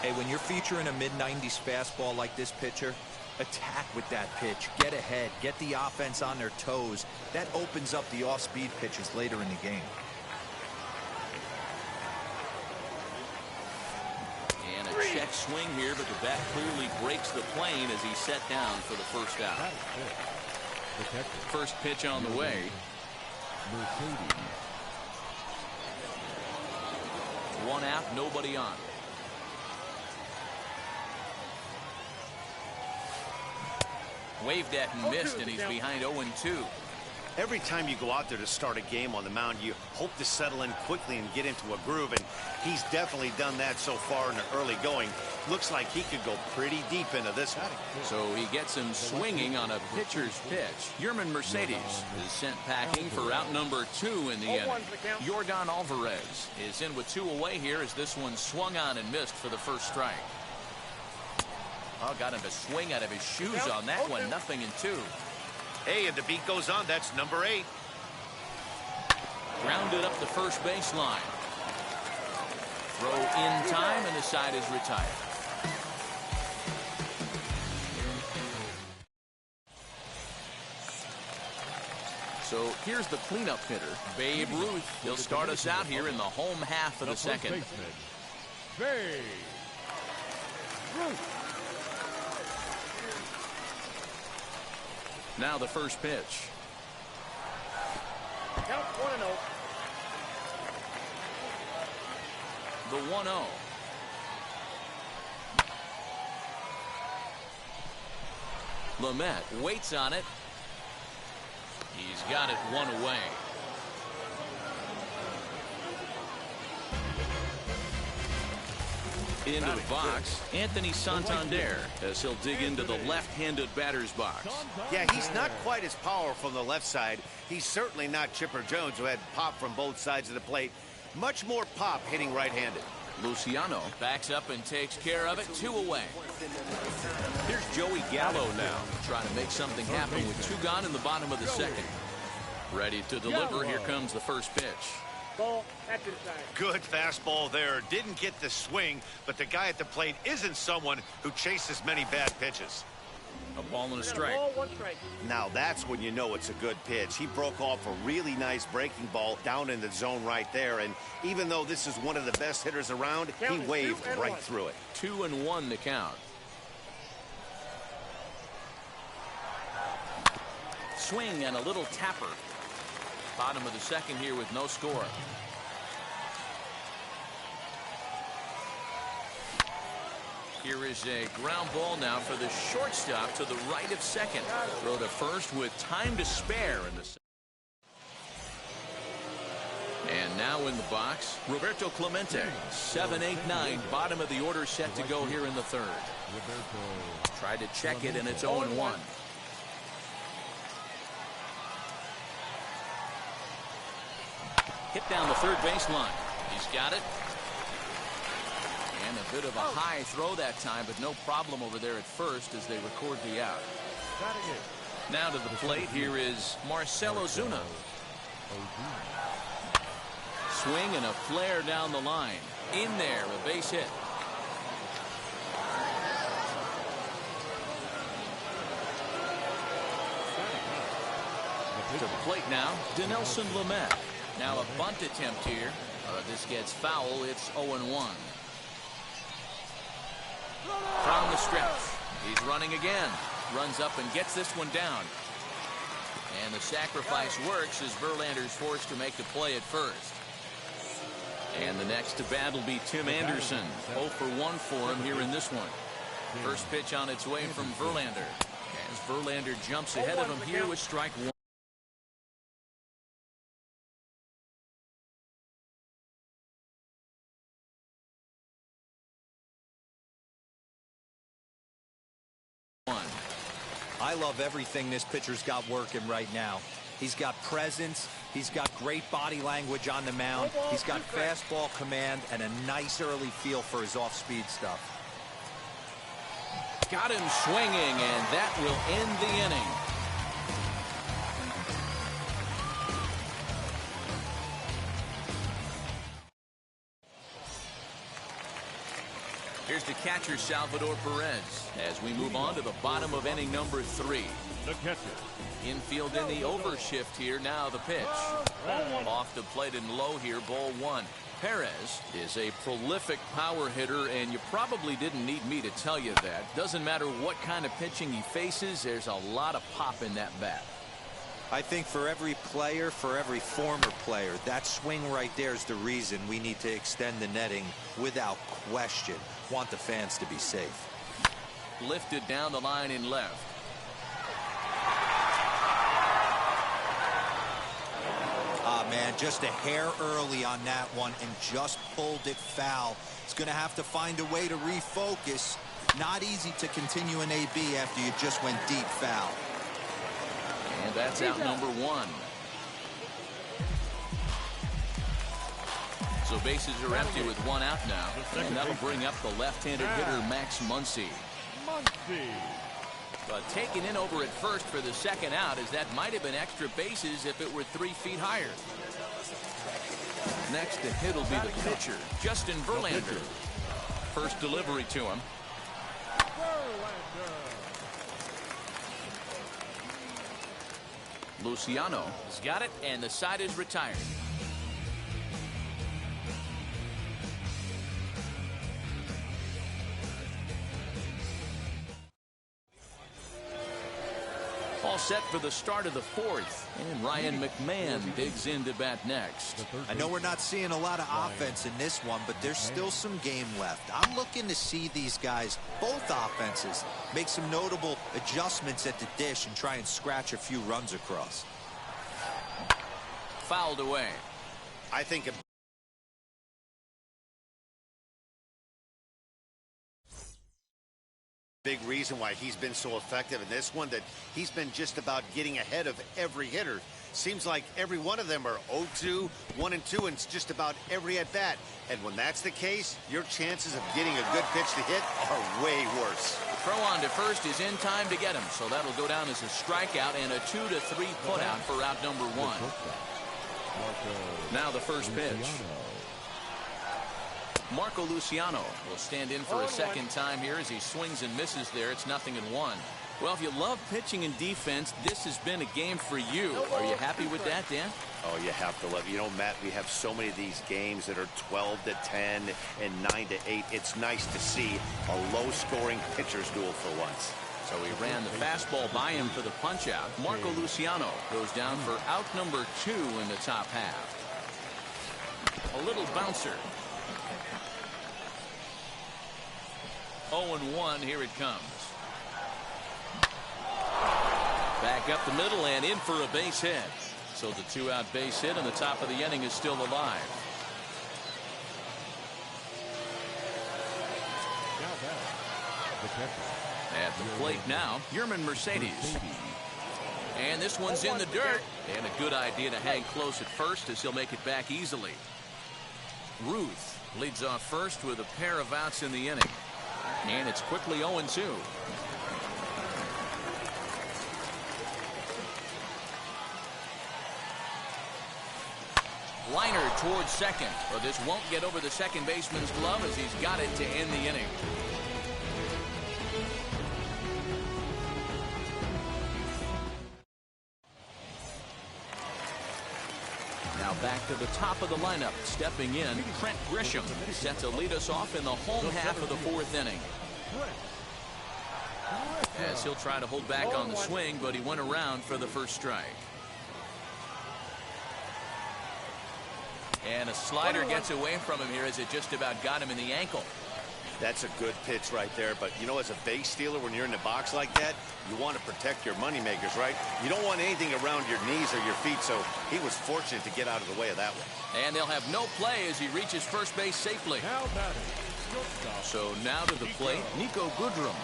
Hey, when you're featuring a mid-90s fastball like this pitcher, attack with that pitch. Get ahead. Get the offense on their toes. That opens up the off-speed pitches later in the game. And a check swing here, but the bat clearly breaks the plane as he's set down for the first out. First pitch on the way. One out, nobody on. Waved at and missed, and he's behind 0-2. Every time you go out there to start a game on the mound, you hope to settle in quickly and get into a groove, and he's definitely done that so far in the early going. Looks like he could go pretty deep into this one. So he gets him swinging on a pitcher's pitch. Yerman Mercedes is sent packing for out number 2 in the inning. Yordan Alvarez is in with 2 away here as this one swung on and missed for the first strike. Oh, got him to swing out of his shoes on that one. 0-2. Hey, and the beat goes on. That's number 8. Grounded up the first baseline. Throw in time, and the side is retired. So here's the cleanup hitter, Babe Ruth. He'll start us out here in the home half of the second. Babe Ruth. Now the first pitch. Count 1-0. The 1-0. Lamet waits on it. He's got it 1 away. Into the box, Anthony Santander, as he'll dig into the left-handed batter's box. Yeah, he's not quite as powerful from the left side. He's certainly not Chipper Jones, who had pop from both sides of the plate. Much more pop hitting right-handed. Luciano backs up and takes care of it. 2 away. Here's Joey Gallo now, trying to make something happen with 2 gone in the bottom of the second. Ready to deliver. Here comes the first pitch. Ball back to the side. Good fastball there. Didn't get the swing, but the guy at the plate isn't someone who chases many bad pitches. A ball and a strike. Ball, 1 strike. Now that's when you know it's a good pitch. He broke off a really nice breaking ball down in the zone right there. And even though this is one of the best hitters around, he waved right through it. 2-1 the count. Swing and a little tapper. Bottom of the second here with no score. Here is a ground ball now for the shortstop to the right of second. Throw to first with time to spare in the. And now in the box, Roberto Clemente. 7, 8, 9. Bottom of the order set to go here in the third. Tried to check it, and it's 0-1. Hit down the third baseline. He's got it. And a bit of a high throw that time, but no problem over there at first as they record the out. Now to the plate, here is Marcell Ozuna. Swing and a flare down the line. In there, a base hit. To the plate now, Dinelson Lamet. Now a bunt attempt here. This gets foul. It's 0-1. From the stretch. He's running again. Runs up and gets this one down. And the sacrifice works as Verlander's forced to make the play at first. And the next to bat will be Tim Anderson. 0 for 1 for him here in this one. First pitch on its way from Verlander. As Verlander jumps ahead of him here with strike 1. I love everything this pitcher's got working right now. He's got presence. He's got great body language on the mound. He's got fastball command and a nice early feel for his off-speed stuff. Got him swinging, and that will end the inning. Here's the catcher, Salvador Perez, as we move on to the bottom of inning number 3. The catcher. Infield in the overshift here. Now the pitch. Off the plate and low here, ball 1. Perez is a prolific power hitter, and you probably didn't need me to tell you that. Doesn't matter what kind of pitching he faces, there's a lot of pop in that bat. I think for every player, for every former player, that swing right there is the reason we need to extend the netting without question. Want the fans to be safe. Lifted down the line in left. Ah, man, just a hair early on that one and just pulled it foul. It's going to have to find a way to refocus. Not easy to continue an AB after you just went deep foul. And that's out number 1. So bases are empty with 1 out now. And that'll bring up the left-handed hitter, Max Muncy. But taken in over at first for the second out, as that might have been extra bases if it were 3 feet higher. Next to hit will be the pitcher, Justin Verlander. First delivery to him. Luciano has got it, and the side is retired. All set for the start of the 4th, and Ryan McMahon digs in to bat next. I know we're not seeing a lot of offense in this one, but there's still some game left. I'm looking to see these guys, both offenses, make some notable adjustments at the dish and try and scratch a few runs across. Fouled away. I think a big reason why he's been so effective in this one, that he's been just about getting ahead of every hitter. Seems like every one of them are 0-2, 1-2, and it's just about every at bat. And when that's the case, your chances of getting a good pitch to hit are way worse. Throw on to first is in time to get him, so that'll go down as a strikeout and a 2-3 putout for out number 1. Now the first pitch. Marco Luciano will stand in for a second time here as he swings and misses there. It's 0-1. Well, if you love pitching and defense, this has been a game for you. Are you happy with that, Dan? Oh, you have to love it. You know, Matt, we have so many of these games that are 12-10 and 9-8. It's nice to see a low-scoring pitcher's duel for once. So he ran the fastball by him for the punch-out. Marco Luciano goes down for out number 2 in the top half. A little bouncer. 0-1, here it comes. Back up the middle and in for a base hit. So the 2-out base hit on the top of the inning is still alive. At the plate now, Yerman Mercedes. And this one's in the dirt. And a good idea to hang close at first as he'll make it back easily. Ruth leads off first with a pair of outs in the inning. And it's quickly 0-2. Liner towards second, but this won't get over the second baseman's glove as he's got it to end the inning. Now back to the top of the lineup, stepping in, Trent Grisham, set to lead us off in the home half of the 4th inning. As he'll try to hold back on the swing, but he went around for the first strike. And a slider gets away from him here as it just about got him in the ankle. That's a good pitch right there. But, you know, as a base stealer, when you're in the box like that, you want to protect your moneymakers, right? You don't want anything around your knees or your feet, so he was fortunate to get out of the way of that one. And they'll have no play as he reaches first base safely. So now to the plate, Nico Goodrum.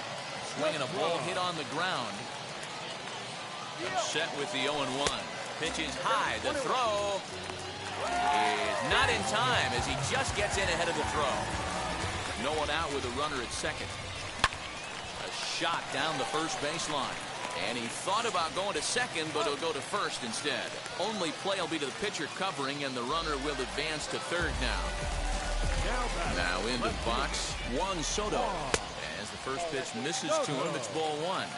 Swinging a ball hit on the ground. Set with the 0-1. Pitch is high. The throw is not in time as he just gets in ahead of the throw. No one out with a runner at second. A shot down the first baseline. And he thought about going to second, but he'll go to first instead. Only play will be to the pitcher covering, and the runner will advance to third now. Now into box, Juan Soto. As the first pitch misses to him, it's ball 1.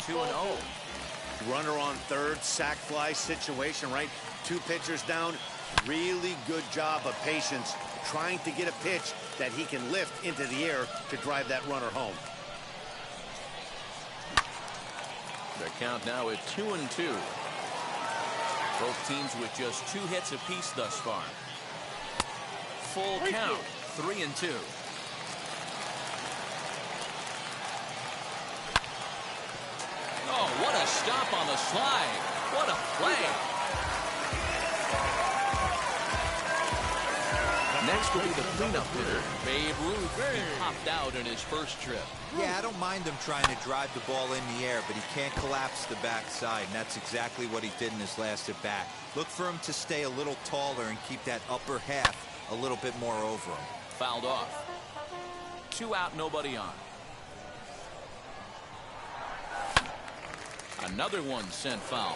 2-0. Runner on third, sac fly situation, right? 2 pitchers down. Really good job of patience, trying to get a pitch that he can lift into the air to drive that runner home. The count now at 2-2. Both teams with just 2 hits apiece thus far. Full count, 3-2. Oh, what a stop on the slide. What a play. Next will be the cleanup hitter, Babe Ruth. He popped out in his first trip. Yeah, I don't mind him trying to drive the ball in the air, but he can't collapse the backside, and that's exactly what he did in his last at bat. Look for him to stay a little taller and keep that upper half a little bit more over him. Fouled off. 2 out, nobody on. Another one sent foul.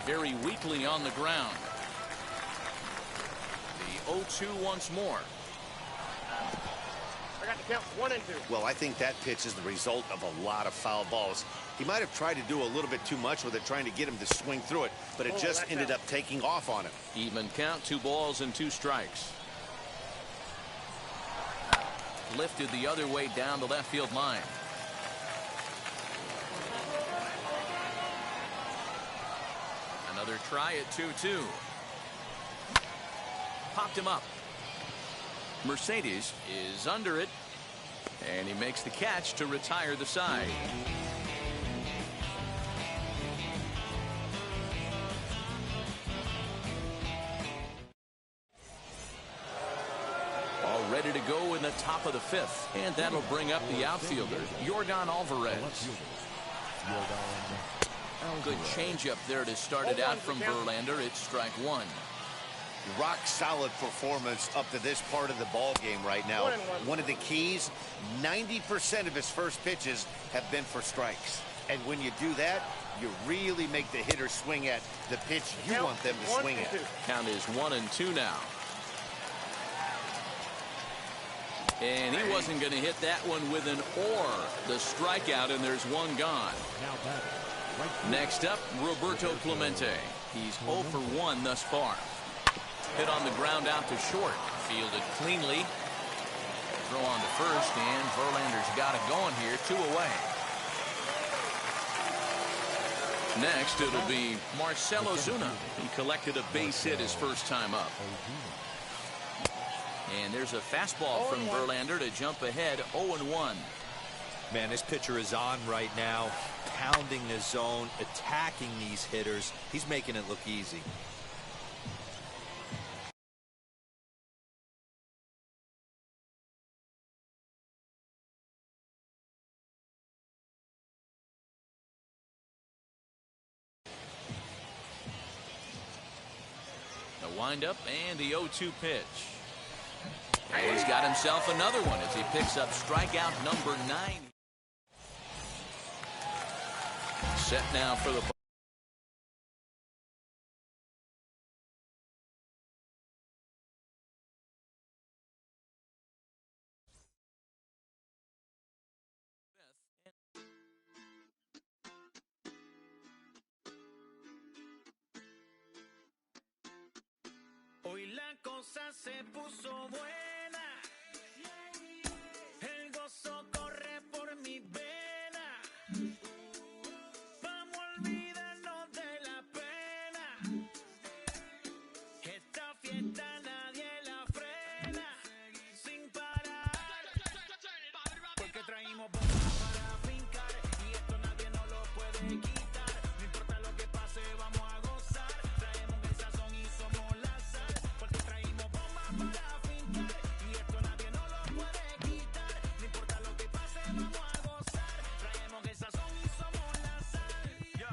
Very weakly on the ground. The 0-2 once more. I got the count 1-2. Well, I think that pitch is the result of a lot of foul balls. He might have tried to do a little bit too much with it, trying to get him to swing through it, but it just ended up taking off on him. Even count, 2 balls and 2 strikes. Lifted the other way down the left field line. Another try at 2-2. Popped him up. Mercedes is under it, and he makes the catch to retire the side. All ready to go in the top of the 5th, and that'll bring up the outfielder, Yordan Alvarez. Good changeup there to start it out from Verlander. It's strike 1. Rock solid performance up to this part of the ball game right now. One of the keys, 90% of his first pitches have been for strikes. And when you do that, you really make the hitter swing at the pitch you want them to swing at. Count is 1-2 now. And he wasn't going to hit that one with an or. The strikeout, and there's one gone. Next up, Roberto Clemente. He's 0 for 1 thus far. Hit on the ground out to short. Fielded cleanly. Throw on to first, and Verlander's got it going here. 2 away. Next, it'll be Marcell Ozuna. He collected a base hit his first time up. And there's a fastball from Verlander to jump ahead 0-1. Man, this pitcher is on right now, pounding the zone, attacking these hitters. He's making it look easy. The windup and the 0-2 pitch. And he's got himself another one as he picks up strikeout number 9. Set now for the Hoy la cosa se puso buena. El gozo corre por mi vena. Vamos a olvidarnos de la pena. Esta fiesta nadie la frena. Sin parar. Porque traímos bombas para fincar. Y esto nadie nos lo puede quitar. No importa lo que pase, vamos a gozar. Traemos el sazón y somos la sal. Porque traímos bombas para fincar. Y esto nadie nos lo puede quitar. No importa lo que pase, vamos a gozar. Traemos el sazón y somos la sal. Yo,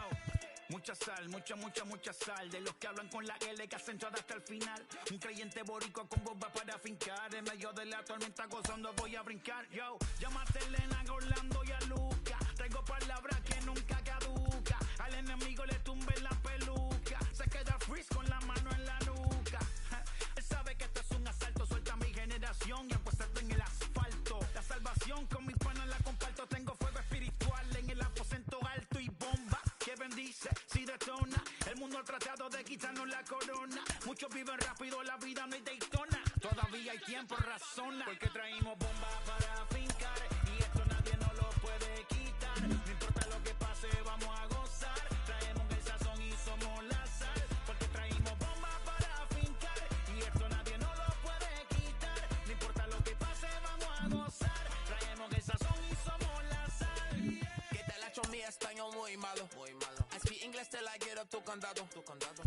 mucha sal, mucha sal. De los que hablan con la L que hacen hasta el final. Un creyente boricua con bomba para fincar. En medio de la tormenta gozando voy a brincar. Yo, llámate a Elena, a Orlando y a Luca. Traigo palabras que nunca caduca. Al enemigo le tumbe la peluca. Se queda freeze con la mano en la nuca. Él sabe que esto es un asalto. Suelta mi generación y apuéstate en el asfalto. La salvación con mis panas la comparto. Tengo fuego espiritual en el aposento alto y bomba que bendice si detona. El mundo ha tratado de quitarnos la corona. Muchos viven rápido, la vida no hay Daytona. Todavía hay tiempo, razona. Porque traímos bombas para fincar. Y esto nadie nos lo puede quitar. No importa lo que pase, vamos a gozar. Traemos el sazón y somos la sal. Porque traímos bombas para fincar. Y esto nadie nos lo puede quitar. No importa lo que pase, vamos a gozar. Traemos el sazón y somos la sal. Que te la hecho mi español muy malo. I speak English till I get up to condado.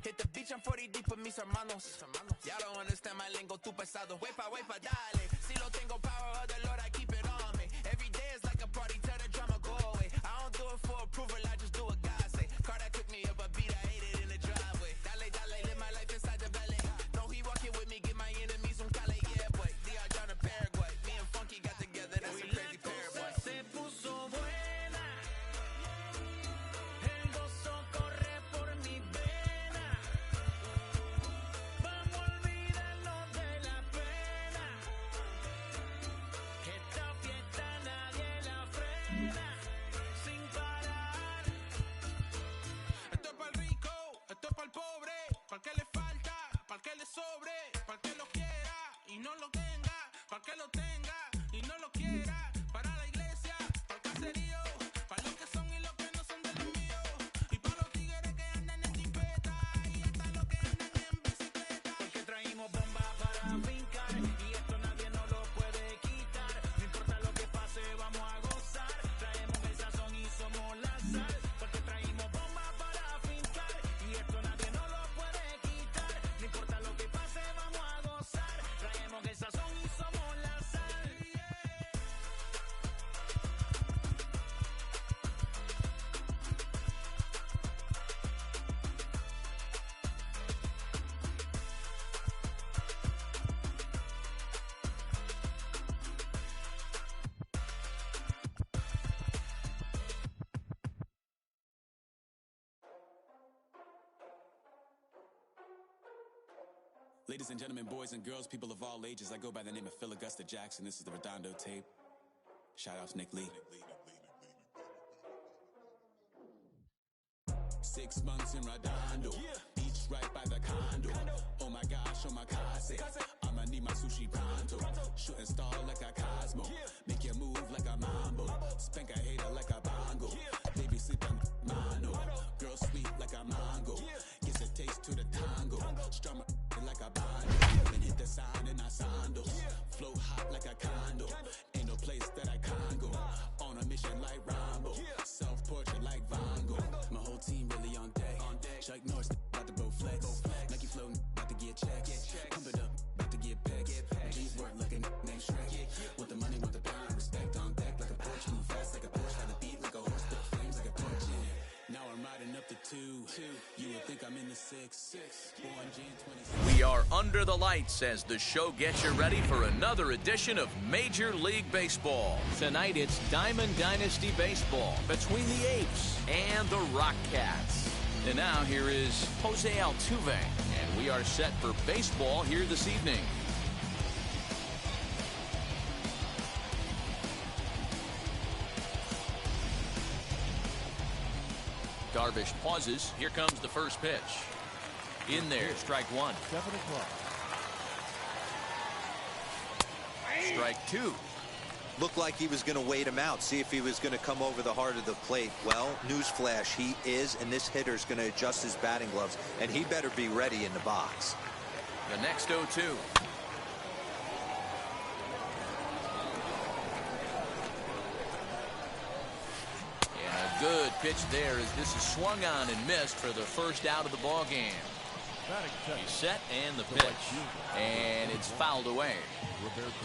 Hit the beach and 40 deep with mis hermanos. Ya don't understand my lingo, tu pesado. Wepa, dale. Si lo tengo power of the Lord, I keep it on me. Every day is like a party, tell the drama go away. I don't do it for approval, I just do what God say. Car that took me up a beat, I ate it in the driveway. Dale, live my life inside the valley. Know he walking with me, give my enemies un cale, yeah, boy. DR down in Paraguay. Me and Funky got together, that's a crazy pair, boy. Se puso buena. El gozo corre por mi vena. Vamos a olvidarnos de la pena. Esta fiesta nadie la frena. Sin parar. Esto es para el rico, esto es para el pobre. Para que le falta, para que le sobre. Para que lo quiera y no lo tenga. Para que lo tenga y no lo quiera. Para la iglesia, para el caserío. Para los que son y los que no son de los míos. Y para los tigres que andan en jipeta. Y hasta los que andan en bicicleta. Porque traímos bombas para fincar. Y esto nadie nos lo puede quitar. No importa lo que pase, vamos a gozar. Traemos Ladies and gentlemen, boys and girls, people of all ages, I go by the name of Phil Augusta Jackson. This is the Redondo tape. Shout out to Nick Lee. 6 months in Redondo, beach right by the condo. Oh my gosh, oh my casa, I'ma need my sushi pronto. Shooting star like a Cosmo, make you move like a mambo. Spank a hater like a bongo, baby sleep on mano. Girl sweet like a mango, gets a taste to the tango. Strum like a bando, and hit the sound in our sandals. Flow hot like a condo, ain't no place that I can't go. On a mission like Rambo, self-portrait like Van Gogh. My whole team really on deck. Chuck Norris about to bow flex. Nike flow about to get checks. Pump it up, about to get bags. G's work like a named Shrek. Want the money, want the pound, respect on deck like a Porsche. Move fast like a Porsche, by the beat like a horse. Spit flames like a torch. Now I'm riding up the 2. You would think I'm in the 6. Born Jan 26. We are under the lights as the show gets you ready for another edition of Major League Baseball. Tonight it's Diamond Dynasty Baseball between the Apes and the Rock Cats. And now here is Jose Altuve, and we are set for baseball here this evening. Darvish pauses. Here comes the first pitch. In there, strike 1. 7 o'clock. Strike 2. Looked like he was going to wait him out, see if he was going to come over the heart of the plate. Well, newsflash, he is, and this hitter's going to adjust his batting gloves, and he better be ready in the box. The next 0-2. And a good pitch there as this is swung on and missed for the first out of the ball game. He's set and the pitch, and it's fouled away.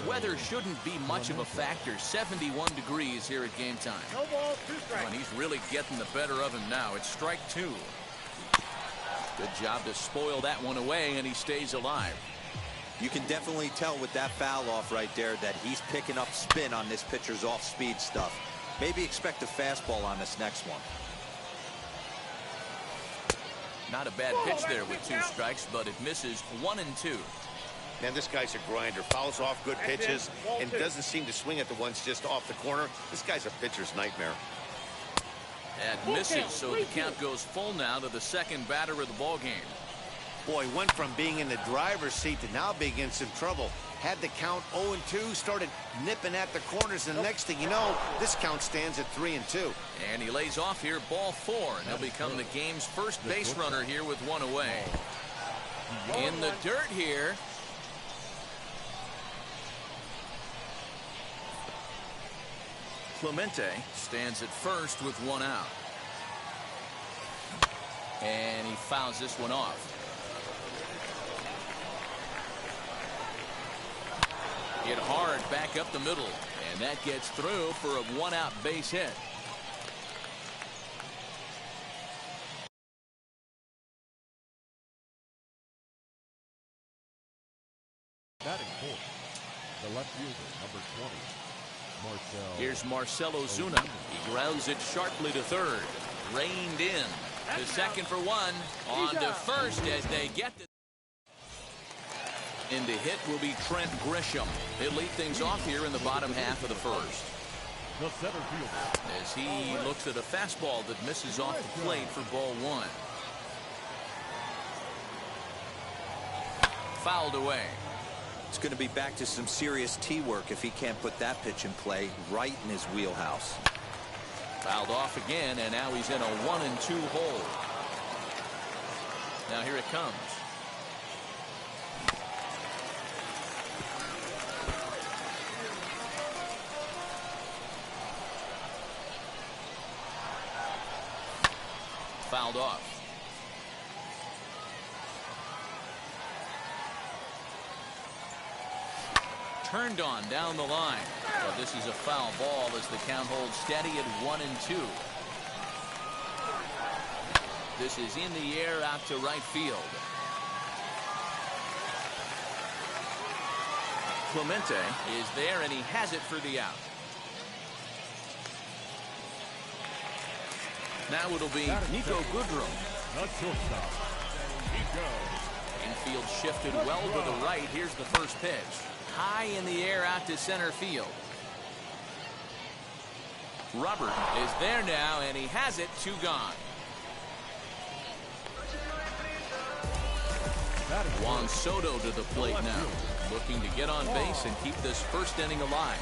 Weather shouldn't be much of a factor. 71 degrees here at game time. No ball, 2 strikes. And he's really getting the better of him now. It's strike 2. Good job to spoil that one away, and he stays alive. You can definitely tell with that foul off right there that he's picking up spin on this pitcher's off-speed stuff. Maybe expect a fastball on this next one. Not a bad pitch there with 2 strikes, but it misses 1 and 2. Man, this guy's a grinder. Fouls off good pitches and doesn't seem to swing at the ones just off the corner. This guy's a pitcher's nightmare. That misses, so the count goes full now to the second batter of the ball game. Boy, went from being in the driver's seat to now being in some trouble. Had the count 0-2, started nipping at the corners, and the next thing you know, this count stands at 3-2. And he lays off here, ball 4, and he'll become the game's first base runner here with 1 away. In the dirt here. Clemente stands at first with 1 out. And he fouls this one off. Hit hard back up the middle, and that gets through for a 1-out base hit. Batting 4th, the left fielder, number 20, Marcell. Here's Marcell Ozuna. He grounds it sharply to third. Reined in. To second for 1. On to first as they get the... In to hit will be Trent Grisham. He'll lead things off here in the bottom half of the first. The center fielder. As he looks at a fastball that misses off the plate for ball 1. Fouled away. It's going to be back to some serious tee work if he can't put that pitch in play right in his wheelhouse. Fouled off again, and now he's in a 1-2 hole. Now here it comes. Fouled off. Turned on down the line. But this is a foul ball as the count holds steady at 1-2. This is in the air out to right field. Clemente is there, and he has it for the out. Now it'll be Nico Goodrum. The shortstop, Nico Infield shifted well to the right. Here's the first pitch. High in the air out to center field. Robert is there now, and he has it. 2 gone. Juan Soto to the plate now, looking to get on base and keep this first inning alive.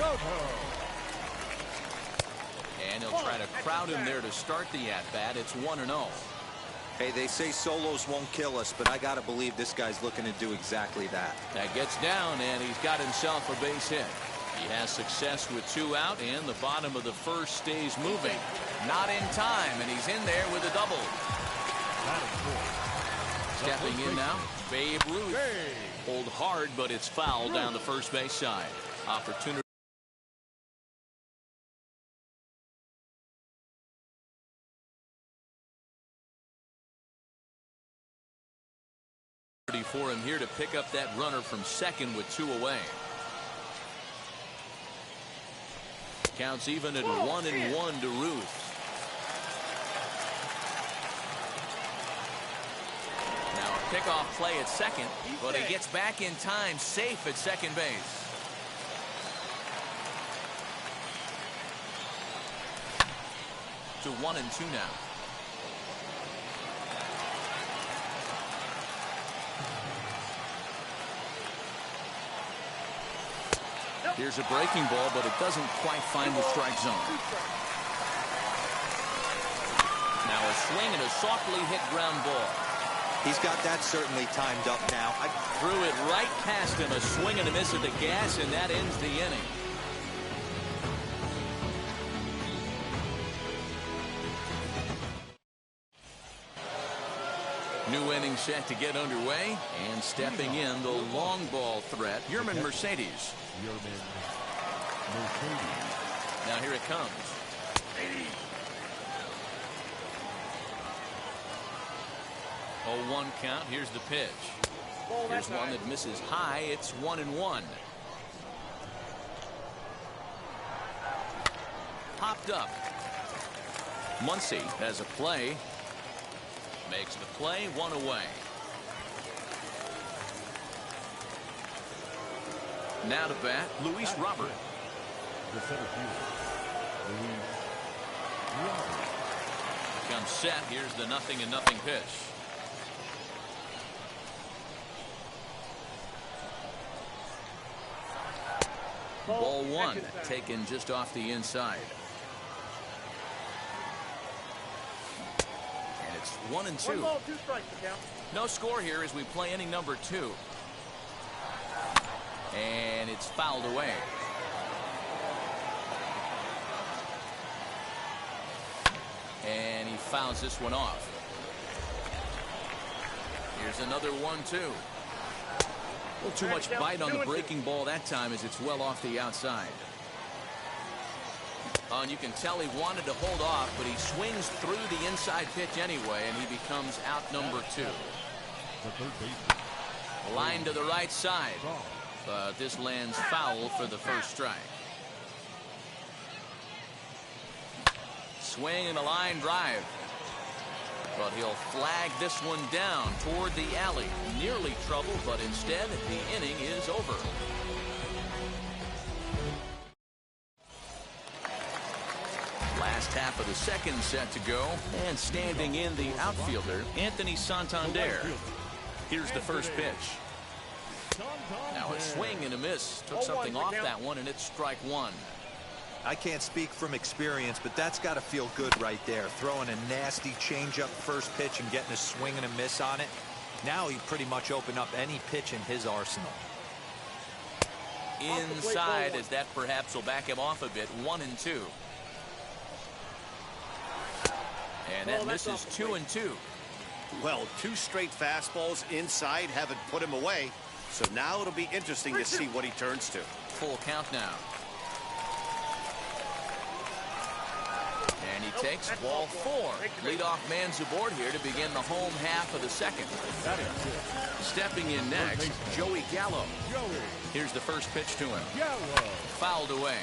And he'll try to crowd him there to start the at-bat. It's 1-0. Hey, they say solos won't kill us, but I got to believe this guy's looking to do exactly that. That gets down, and he's got himself a base hit. He has success with 2 out, and the bottom of the first stays moving. Not in time, and he's in there with a double. Stepping in now, Babe Ruth. Hold hard, but it's foul down the first base side. Opportunity for him here to pick up that runner from second with 2 away. Counts even at 1-1 to Ruth. Now a pickoff play at second, but he gets back in time, safe at second base. To 1-2 now. Here's a breaking ball, but it doesn't quite find the strike zone. Now a swing and a softly hit ground ball. He's got that certainly timed up now. I threw it right past him, a swing and a miss at the gas, and that ends the inning. New inning set to get underway, and stepping in the long ball threat, Yerman Mercedes. Now here it comes. 0-1 count. Here's the pitch. Here's one that misses high. It's 1-1. Popped up. Muncy has a play. Makes the play, 1 away. Now to bat, Luis Robert. The center fielder, Luis Robert. Comes set. Here's the 0-0 pitch. Ball 1, taken just off the inside. And it's 1-2. 1 ball, 2 strikes to count. No score here as we play inning number 2. And it's fouled away. And he fouls this one off. Here's another 1-2. A little too much bite on the breaking ball that time as it's well off the outside. And you can tell he wanted to hold off, but he swings through the inside pitch anyway, and he becomes out number 2. Line to the right side. But this lands foul for the first strike. Swing and a line drive. But he'll flag this one down toward the alley. Nearly trouble, but instead the inning is over. Last half of the second set to go, and standing in the outfielder, Anthony Santander. Here's the first pitch. Now a swing and a miss. Took something off that one, and it's strike 1. I can't speak from experience, but that's got to feel good right there. Throwing a nasty changeup first pitch and getting a swing and a miss on it. Now he pretty much opened up any pitch in his arsenal. Inside, as that perhaps will back him off a bit. 1-2. And that misses 2-2. Well, 2 straight fastballs inside haven't put him away. So now it'll be interesting to see what he turns to. Full count now. And he takes ball 4. Leadoff man's aboard here to begin the home half of the second. Stepping in next, Joey Gallo. Here's the first pitch to him. Fouled away.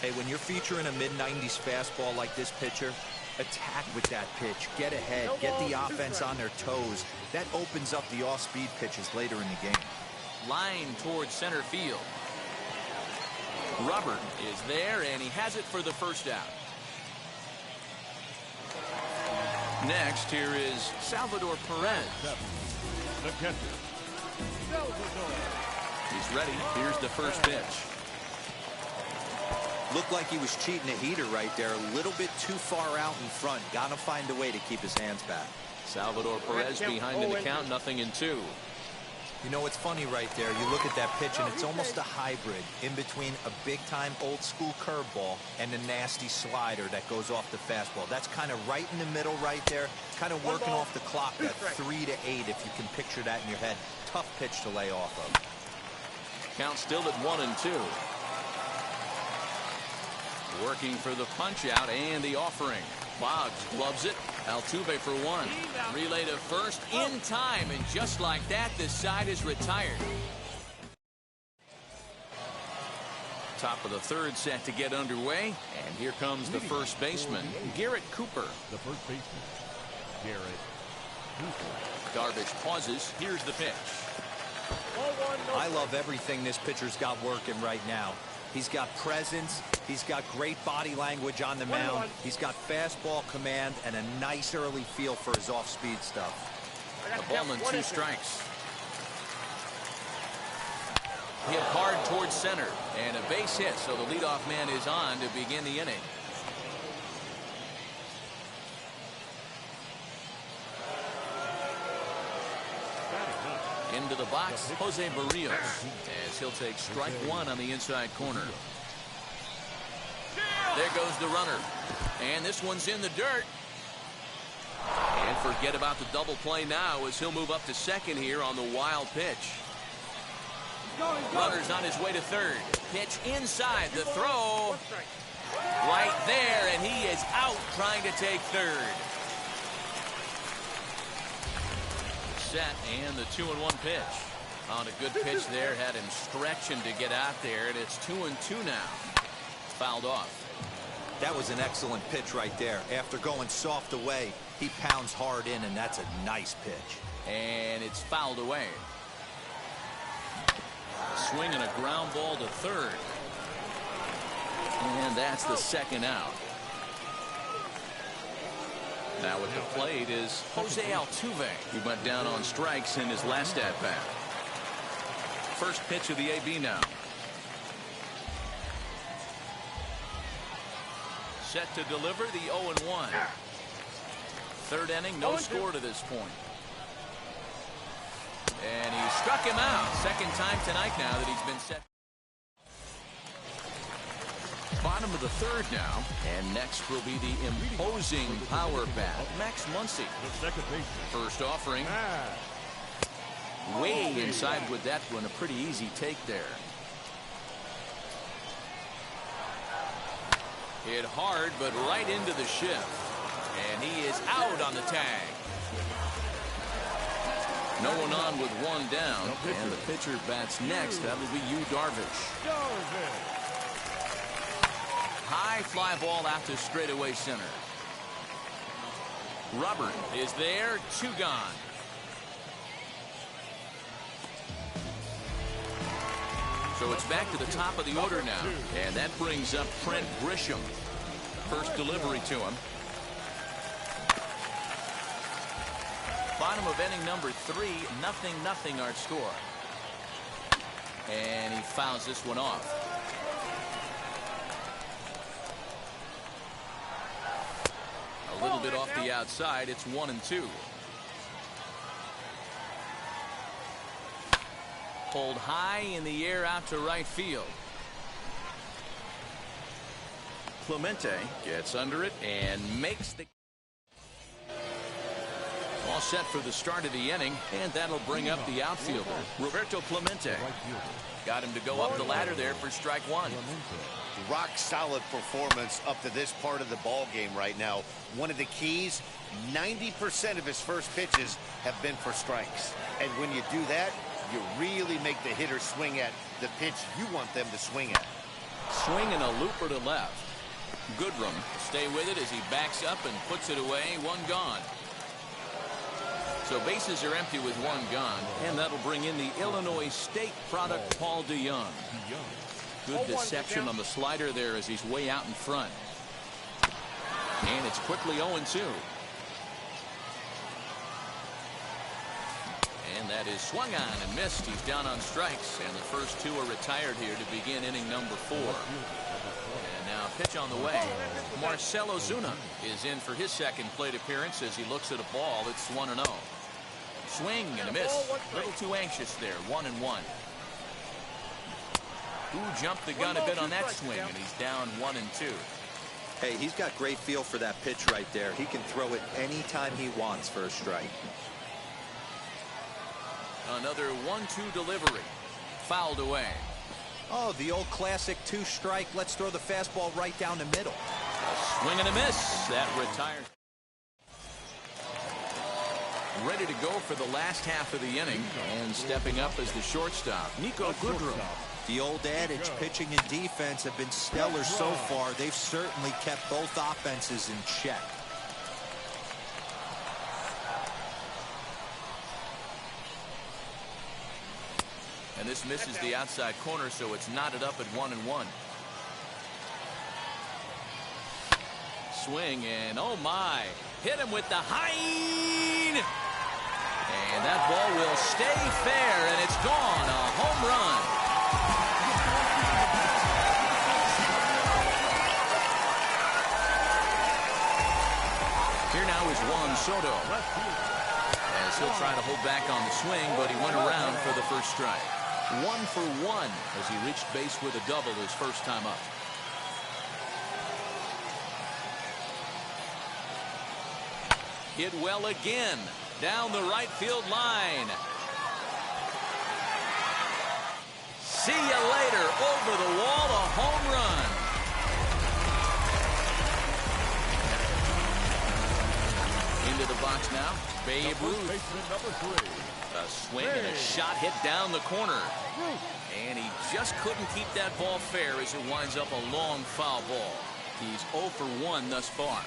Hey, when you're featuring a mid-90s fastball like this pitcher, Attack with that pitch. Get ahead. Get the offense on their toes. That opens up the off-speed pitches later in the game. Line towards center field. Robert is there, and he has it for the first out. Next, here is Salvador Perez. The catcher, Salvador. He's ready. Here's the first pitch. Looked like he was cheating a heater right there. A little bit too far out in front. Got to find a way to keep his hands back. Salvador Perez behind in the count, 0-2. You know, it's funny right there. You look at that pitch, and it's almost a hybrid in between a big-time old-school curveball and a nasty slider that goes off the fastball. That's kind of right in the middle right there, kind of working off the clock at 3 to 8, if you can picture that in your head. Tough pitch to lay off of. Count still at 1-2. Working for the punch-out and the offering. Boggs gloves it. Altuve for one. Relay to first in time, and just like that, the side is retired. Top of the third set to get underway, and here comes the first baseman, Garrett Cooper. The first baseman, Garrett Cooper. Darvish pauses. Here's the pitch. I love everything this pitcher's got working right now. He's got presence. He's got great body language on the mound. He's got fastball command and a nice early feel for his off-speed stuff. A ball and 2 strikes. Hit hard towards center, and a base hit, so the leadoff man is on to begin the inning. Into the box, Jose Barrios, as he'll take strike 1 on the inside corner. There goes the runner, and this one's in the dirt. And forget about the double play now, as he'll move up to second here on the wild pitch. Runner's on his way to third. Pitch inside, the throw right there, and he is out trying to take third. Set, and the 2-1 pitch. On a good pitch there, had him stretching to get out there, and it's 2-2 now. Fouled off. That was an excellent pitch right there. After going soft away, he pounds hard in, and that's a nice pitch. And it's fouled away. Swing and a ground ball to third. And that's the second out. Now at the plate is Jose Altuve. He went down on strikes in his last at-bat. First pitch of the AB now. Set to deliver the 0-1. Third inning, no score to this point. And he struck him out. Second time tonight now that he's been set. Bottom of the third now, and next will be the imposing power bat, Max Muncy. The second baseman. First offering. Way inside with that one, a pretty easy take there. Hit hard, but right into the shift. And he is out on the tag. No one on with one down, and the pitcher bats next. That will be Darvish. High fly ball out to straightaway center. Robert is there, 2 gone. So it's back to the top of the order now, and that brings up Trent Grisham. First delivery to him. Bottom of inning number 3, 0-0 our score. And he fouls this one off. A little bit off the outside. It's 1-2. Pulled high in the air out to right field. Clemente gets under it and makes the... All set for the start of the inning, and that'll bring up the outfielder, Roberto Clemente. Got him to go up the ladder there for strike 1. Rock solid performance up to this part of the ball game right now. One of the keys, 90% of his first pitches have been for strikes. And when you do that, you really make the hitter swing at the pitch you want them to swing at. Swing and a looper to left. Goodrum to stay with it as he backs up and puts it away. One gone. So bases are empty with one gone, and that'll bring in the Illinois State product, Paul DeYoung. Good deception on the slider there as he's way out in front. And it's quickly 0-2. And that is swung on and missed. He's down on strikes, and the first two are retired here to begin inning number 4. And now pitch on the way. Marcell Ozuna is in for his second plate appearance as he looks at a ball. It's 1-0. Swing and a miss. A little too anxious there. 1-1. Who jumped the gun a bit on that swing, and he's down 1-2. Hey, he's got great feel for that pitch right there. He can throw it anytime he wants for a strike. Another 1-2 delivery. Fouled away. Oh, the old classic 2-strike. Let's throw the fastball right down the middle. A swing and a miss. That retired. Ready to go for the last half of the inning, and stepping up as the shortstop, Niko Goodrum. The old adage, pitching and defense have been stellar so far. They've certainly kept both offenses in check. And this misses the outside corner, so it's knotted up at 1-1. Swing, and oh my, hit him with the Hein! And that ball will stay fair, and it's gone. A home run. Here now is Juan Soto. As he'll try to hold back on the swing, but he went around for the first strike. 1 for 1 as he reached base with a double his first time up. Hit well again down the right field line. See you later. Over the wall, a home run. Into the box now, Babe Ruth. A swing and a shot hit down the corner. And he just couldn't keep that ball fair as it winds up a long foul ball. He's 0 for 1 thus far.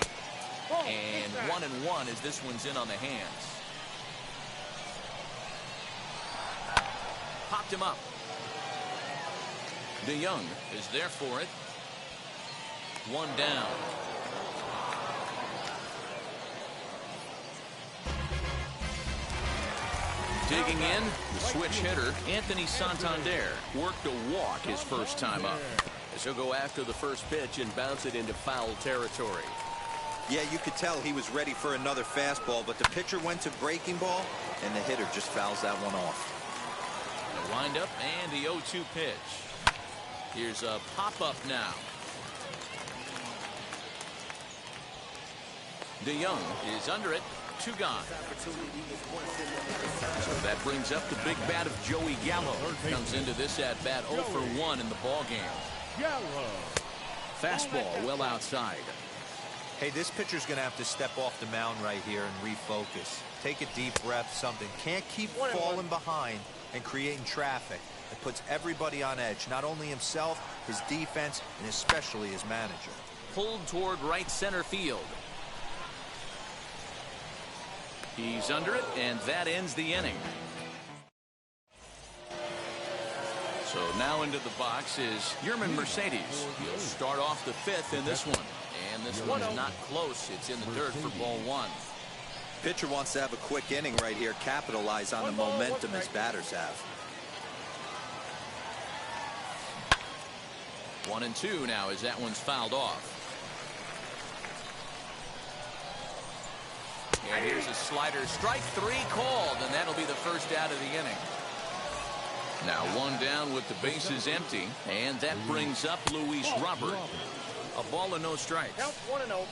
And 1-1 as this one's in on the hands. Popped him up. DeYoung is there for it. 1 down. Digging in, the switch hitter, Anthony Santander, worked a walk his first time up. As he'll go after the first pitch and bounce it into foul territory. Yeah, you could tell he was ready for another fastball, but the pitcher went to breaking ball, and the hitter just fouls that one off. The windup and the 0-2 pitch. Here's a pop-up now. DeYoung is under it. 2 gone. So that brings up the big bat of Joey Gallo. Comes into this at bat 0 for 1 in the ball game. Fastball well outside. Hey, this pitcher's going to have to step off the mound right here and refocus. Take a deep breath, something. Can't keep falling behind and creating traffic. It puts everybody on edge, not only himself, his defense, and especially his manager. Pulled toward right center field. He's under it, and that ends the inning. So now into the box is Yermin Mercedes. He'll start off the 5th in this one. And this one is not close. It's in the dirt for ball 1. Pitcher wants to have a quick inning right here, capitalize on the momentum his batters have. 1-2 now as that one's fouled off. And here's a slider. Strike 3 called, and that'll be the first out of the inning. Now 1 down with the bases empty, and that brings up Luis Robert. A ball and no strikes. Count 1-0.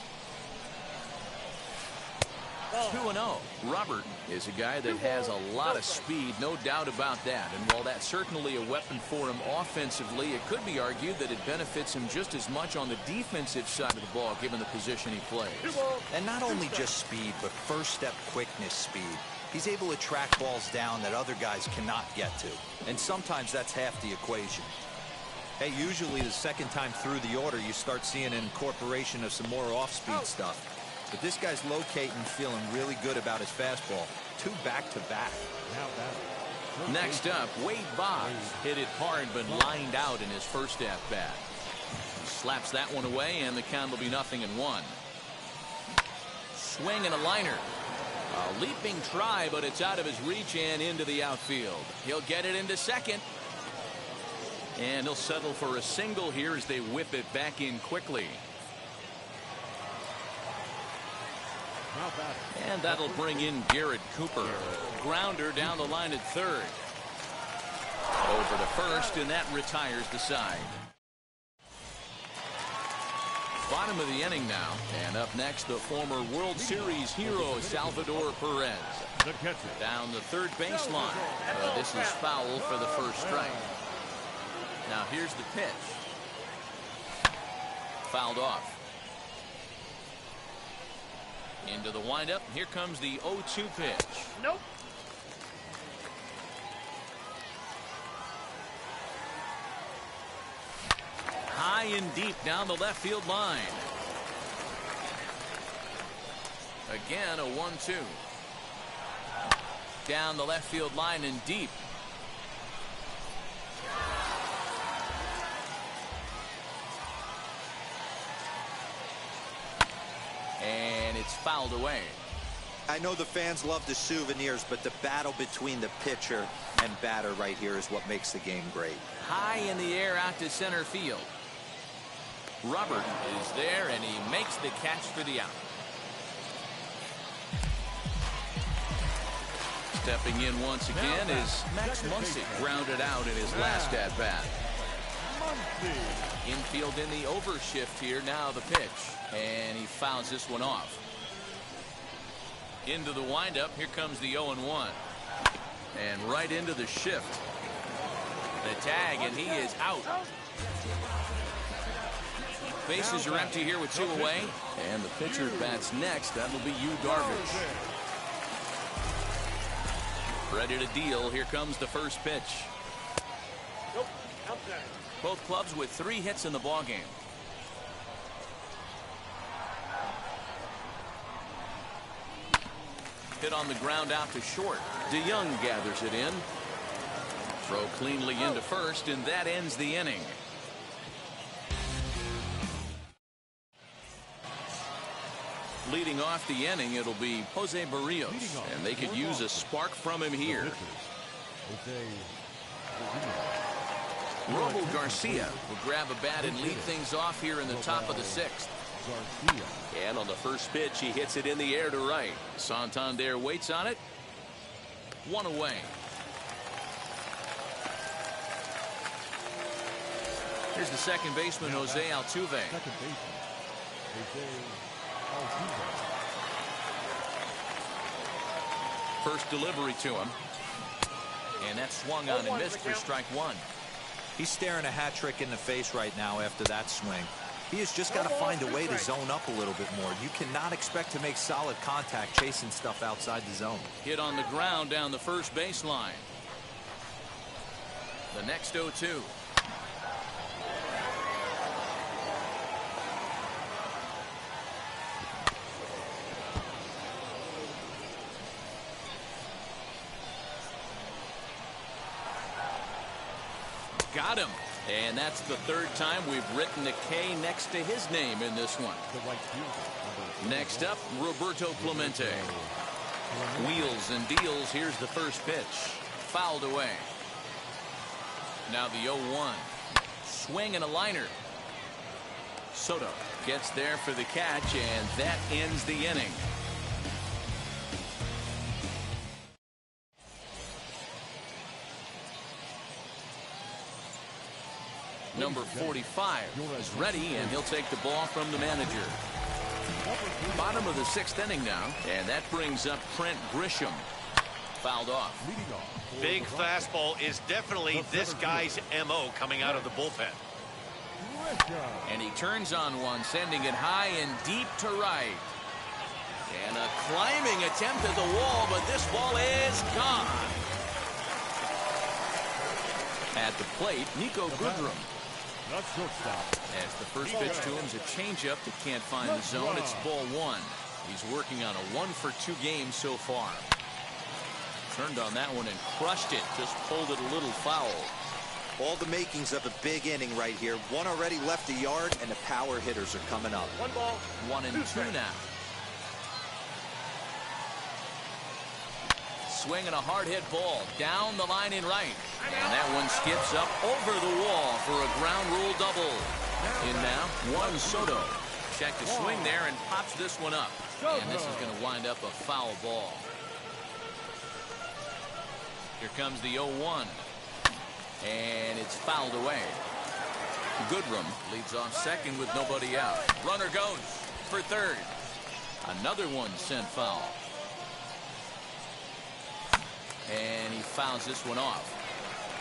2-0. Robert is a guy that has a lot of speed, no doubt about that. And while that's certainly a weapon for him offensively, it could be argued that it benefits him just as much on the defensive side of the ball, given the position he plays. And not only just speed, but first step quickness speed. He's able to track balls down that other guys cannot get to. And sometimes that's half the equation. Hey, usually the second time through the order, you start seeing an incorporation of some more off-speed stuff. But this guy's locating, feeling really good about his fastball. 2 back-to-back. Next up, Wade Boggs hit it hard but lined out in his first at-bat. Slaps that one away, and the count will be 0-1. Swing and a liner. A leaping try, but it's out of his reach and into the outfield. He'll get it into second. And he'll settle for a single here as they whip it back in quickly. And that'll bring in Garrett Cooper. Grounder down the line at third. Over to first, and that retires the side. Bottom of the inning now. And up next, the former World Series hero, Salvador Perez. Down the third baseline. This is foul for the first strike. Now here's the pitch. Fouled off. Into the windup. Here comes the 0-2 pitch. Nope. High and deep down the left field line. Again, a 1-2. Down the left field line and deep. And it's fouled away. I know the fans love the souvenirs, but the battle between the pitcher and batter right here is what makes the game great. High in the air out to center field. Robert is there, and he makes the catch for the out. Stepping in once again is Max Muncy. Grounded out in his last at-bat. Infield in the overshift here. Now the pitch. And he fouls this one off. Into the windup. Here comes the 0-1. And right into the shift. The tag, and he is out. Bases are empty here with 2 away. And the pitcher bats next. That'll be Yu Darvish. Ready to deal. Here comes the first pitch. Nope. Outside. Both clubs with 3 hits in the ballgame. Hit on the ground out to short. DeYoung gathers it in. Throw cleanly into first, and that ends the inning. Leading off the inning, it'll be Jose Barrios, and they could use a spark from him here. Robo Garcia will grab a bat and lead things off here in the top of the 6th. And on the first pitch, he hits it in the air to right. Santander waits on it. 1 away. Here's the second baseman, Jose Altuve. First delivery to him. And that swung on and missed for strike 1. He's staring a hat trick in the face right now after that swing. He has just got to find a way to zone up a little bit more. You cannot expect to make solid contact chasing stuff outside the zone. Hit on the ground down the first baseline. The next 0-2. Got him. And that's the 3rd time we've written a K next to his name in this one. Next up, Roberto Clemente. Wheels and deals. Here's the first pitch. Fouled away. Now the 0-1. Swing and a liner. Soto gets there for the catch, and that ends the inning. Number 45 is ready, and he'll take the ball from the manager. Bottom of the 6th inning now, and that brings up Trent Grisham. Fouled off. Big fastball is definitely this guy's MO coming out of the bullpen. And he turns on one, sending it high and deep to right. And a climbing attempt at the wall, but this ball is gone. At the plate, Nico Goodrum. the shortstop. As the first pitch to him is a changeup that can't find the zone. It's ball one. He's working on a 1-for-2 game so far. Turned on that one and crushed it. Just pulled it a little foul. All the makings of a big inning right here. One already left the yard, and the power hitters are coming up. 1 ball. 1-2 now. Swinging a hard hit ball down the line in right. And that one skips up over the wall for a ground rule double. In now, Juan Soto. Check the swing there and pops this one up. And this is going to wind up a foul ball. Here comes the 0-1. And it's fouled away. Goodrum leads off second with nobody out. Runner goes for third. Another one sent foul. And he fouls this one off.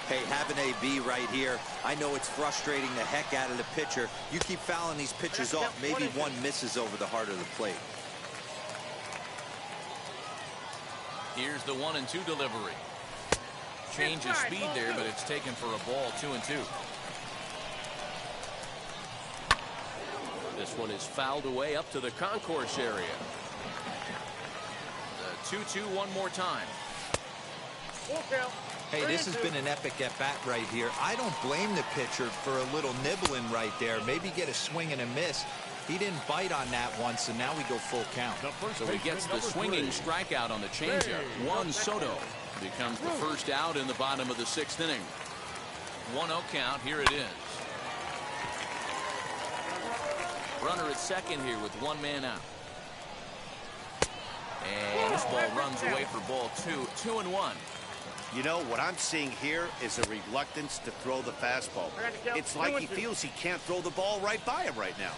Hey, have an AB right here. I know it's frustrating the heck out of the pitcher. You keep fouling these pitchers off. Maybe one misses over the heart of the plate. Here's the 1-2 delivery. Change of speed there, but it's taken for a ball. 2-2. This one is fouled away up to the concourse area. The 2-2 one more time. Hey, this has been an epic at-bat right here. I don't blame the pitcher for a little nibbling right there. Maybe get a swing and a miss. He didn't bite on that one, so now we go full count. So he gets the swinging strikeout on the changeup. Juan Soto becomes the first out in the bottom of the 6th inning. 1-0 count. Here it is. Runner at second here with one man out. And this ball runs away for ball 2. 2-1. You know, what I'm seeing here is a reluctance to throw the fastball. It's like he feels he can't throw the ball right by him right now.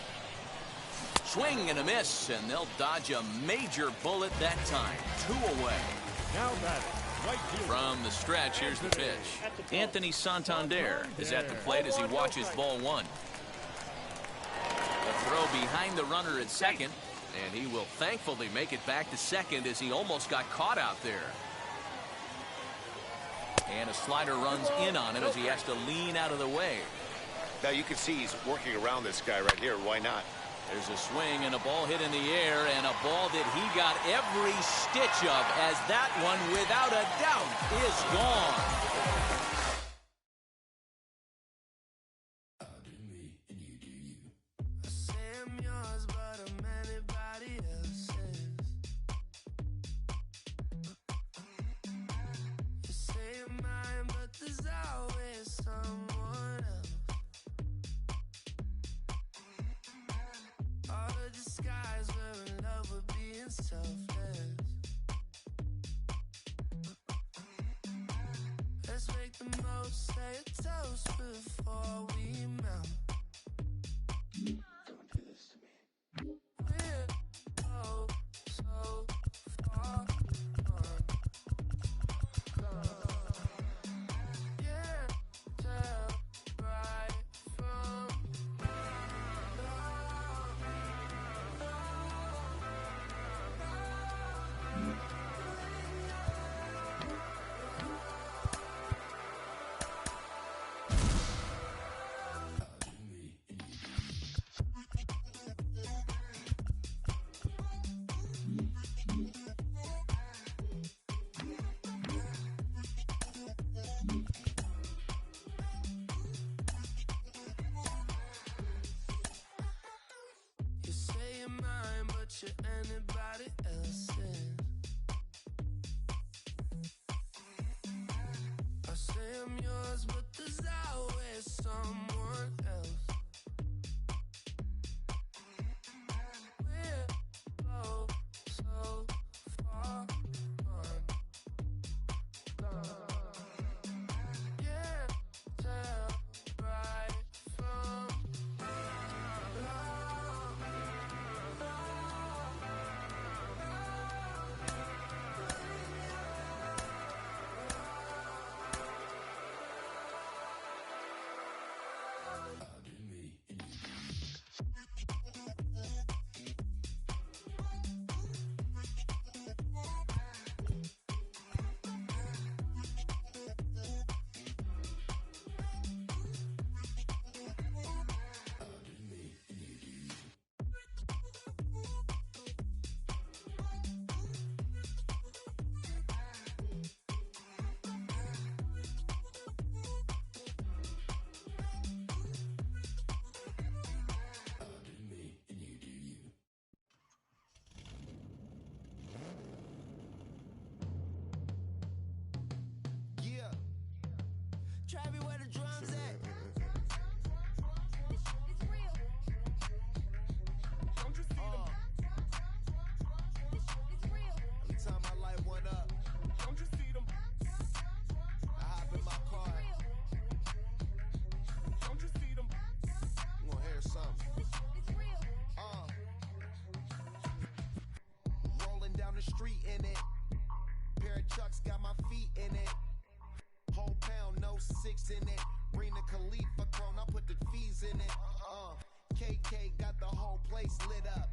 Swing and a miss, and they'll dodge a major bullet that time. 2 away. Now batting, right field. From the stretch, here's the pitch. Anthony Santander is at the plate as he watches ball 1. A throw behind the runner at second, and he will thankfully make it back to second as he almost got caught out there. And a slider runs in on him as he has to lean out of the way. Now you can see he's working around this guy right here. Why not? There's a swing and a ball hit in the air, and a ball that he got every stitch of, as that one, without a doubt, is gone. Let's make the most, say a toast before we melt. We're so far gone. Yeah, tell right from you say you're mine, but you're anybody else's. I say I'm yours, but there's always someone else. We're both so far gone. Yeah, tell right from G's in it. Bring the Khalifa chrome, I put the fees in it. KK got the whole place lit up.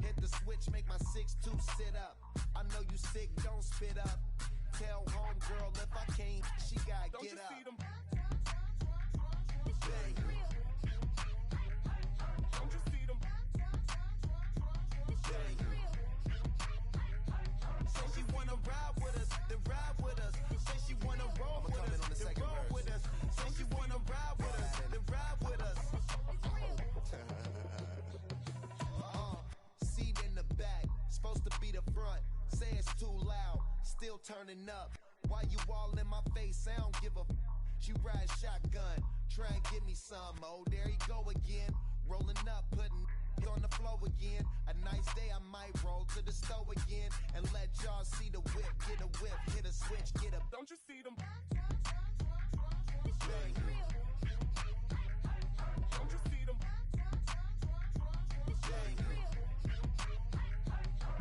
Hit the switch, make my 6'2" sit up. I know you sick, don't spit up. Tell homegirl if I can't, she gotta get up. Bang. Don't you see them? Bang. Say she wanna ride with us, then ride with us. Say she wanna roll with us, then roll with us. Say she wanna ride with us, then ride with us. Seat in the back, supposed to be the front. Say it's too loud, still turning up. Why you all in my face? I don't give a f. She ride shotgun, try and give me some. Oh, there you go again. Rolling up, putting it on the floor again. A nice day, I might roll to the store again and let y'all see the whip. Get a whip, hit a switch, get a. Don't you see them? Bang. Don't you see them? Bang.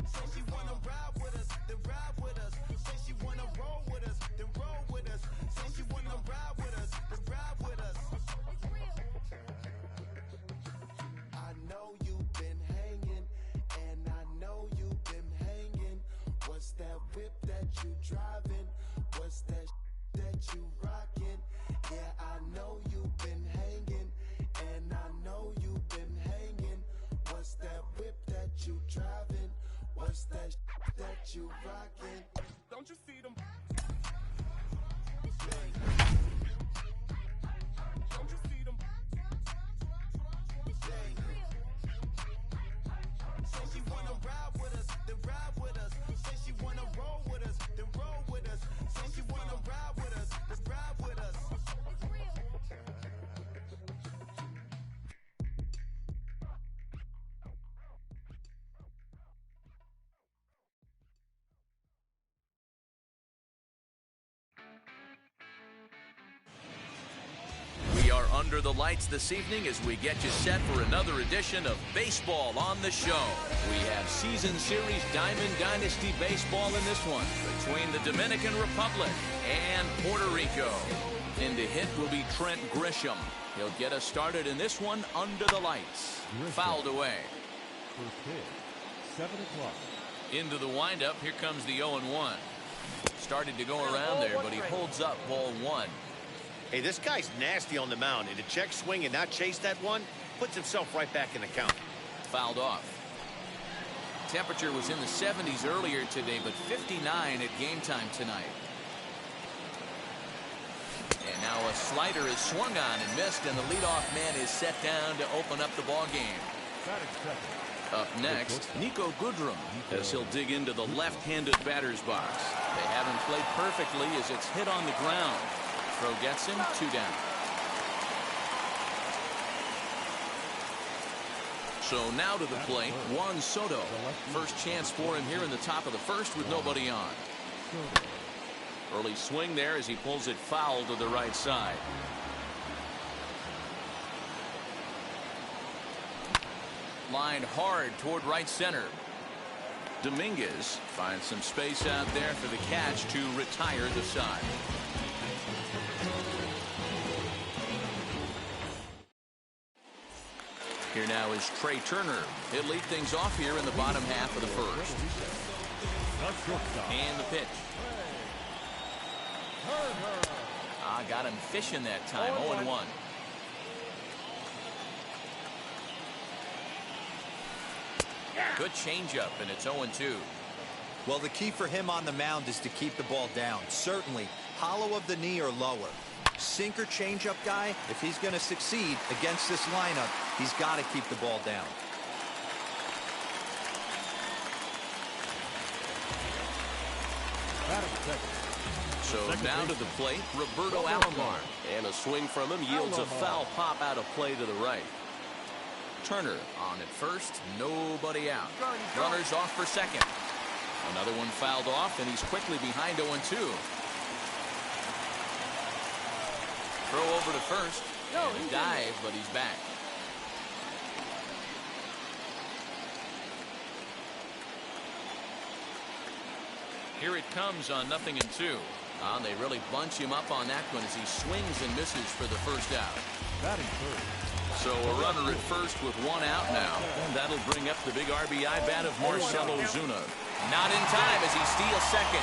Say she wanna ride with us, then ride with us. Say she wanna roll with us, then roll with us. Say she wanna ride with us, then ride with us. I know you've been hanging, and I know you've been hanging. What's that whip that you driving? What's that that you rocking? Yeah, I know you've been hanging, and I know you've been hanging. What's that whip that you driving? What's that that you rocking? Don't you see them? Bang. Don't you see them? Bang. Say she wanna ride with us, then ride with us. Say she wanna roll with us, then roll with us. Say she wanna ride with us, then ride with us. We are under the lights this evening as we get you set for another edition of Baseball on the Show. We have Season Series Diamond Dynasty Baseball in this one between the Dominican Republic and Puerto Rico. In to hit will be Trent Grisham. He'll get us started in this one under the lights. Fouled away. First pitch, 7 o'clock. Into the windup, here comes the 0-1. Started to go around there, but he holds up ball one. Hey, this guy's nasty on the mound, and to check swing and not chase that one puts himself right back in the count. Fouled off. Temperature was in the 70s earlier today, but 59 at game time tonight. And now a slider is swung on and missed, and the leadoff man is set down to open up the ball game. Up next, Nico Goodrum, as he'll dig into the left-handed batter's box. They haven't played perfectly as it's hit on the ground. Throw gets him, 2 down. So now to the plate, Juan Soto. First chance for him here in the top of the first with nobody on. Early swing there as he pulls it foul to the right side. Lined hard toward right center. Dominguez finds some space out there for the catch to retire the side. Here now is Trey Turner. He'll lead things off here in the bottom half of the first. And the pitch. Got him fishing that time. 0-1. Good changeup, and it's 0-2. Well, the key for him on the mound is to keep the ball down. Certainly, hollow of the knee or lower. Sinker changeup guy, if he's going to succeed against this lineup, he's got to keep the ball down. So now to the plate, Roberto Alomar. And a swing from him yields a foul pop out of play to the right. Turner on at first, nobody out. Runners off for second. Another one fouled off, and he's quickly behind 0-2. Throw over to first. And a dive, but he's back. Here it comes on 0-2. They really bunch him up on that one as he swings and misses for the first out. Batting third. So a runner at first with one out now. And that'll bring up the big RBI bat of Marcell Ozuna. Not in time as he steals second.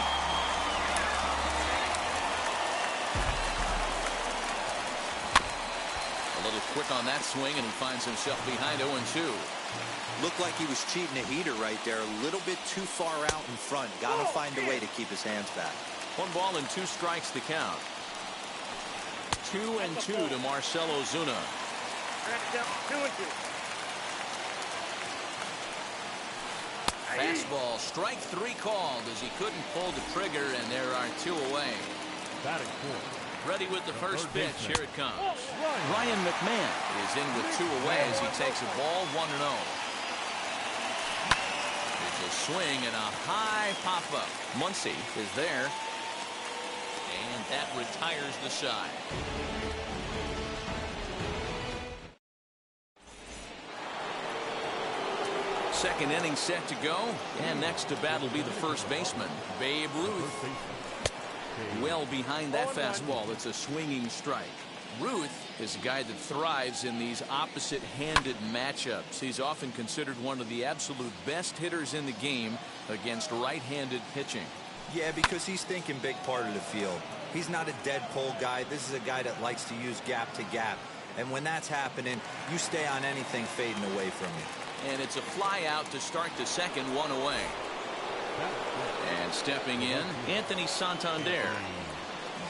A little quick on that swing, and he finds himself behind 0-2. Looked like he was cheating a heater right there. A little bit too far out in front. Got to find a way to keep his hands back. 1 ball and 2 strikes to count. 2-2 to Marcell Ozuna. 2-2. Fastball, strike 3 called as he couldn't pull the trigger, and there are 2 away. Batting fourth. Ready with the first pitch. Here it comes. Ryan McMahon is in with 2 away as he takes a ball 1-0. It's a swing and a high pop-up. Muncy is there. And that retires the side. Second inning set to go. And next to bat will be the first baseman, Babe Ruth. Well behind that fastball. It's a swinging strike. Ruth is a guy that thrives in these opposite-handed matchups. He's often considered one of the absolute best hitters in the game against right-handed pitching. Yeah, because he's thinking big part of the field. He's not a dead pull guy. This is a guy that likes to use gap to gap. And when that's happening, you stay on anything fading away from you. And it's a fly out to start the second, 1 away. And stepping in, Anthony Santander.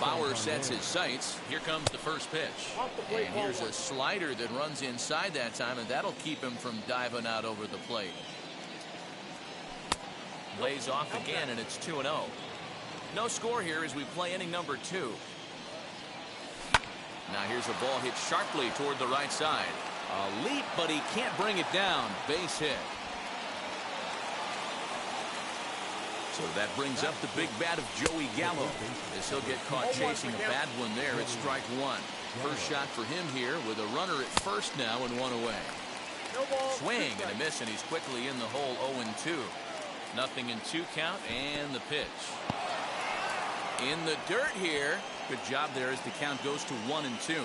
Bauer sets his sights. Here comes the first pitch. And here's a slider that runs inside that time, and that'll keep him from diving out over the plate. Lays off again, and it's 2-0. No score here as we play inning number 2. Now here's a ball hit sharply toward the right side. A leap, but he can't bring it down. Base hit. So that brings up the big bat of Joey Gallo as he'll get caught chasing a bad one there at strike 1. First shot for him here with a runner at first now and 1 away. Swing and a miss, and he's quickly in the hole. 0-2. 0-2 count, and the pitch. In the dirt here. Good job there as the count goes to 1-2.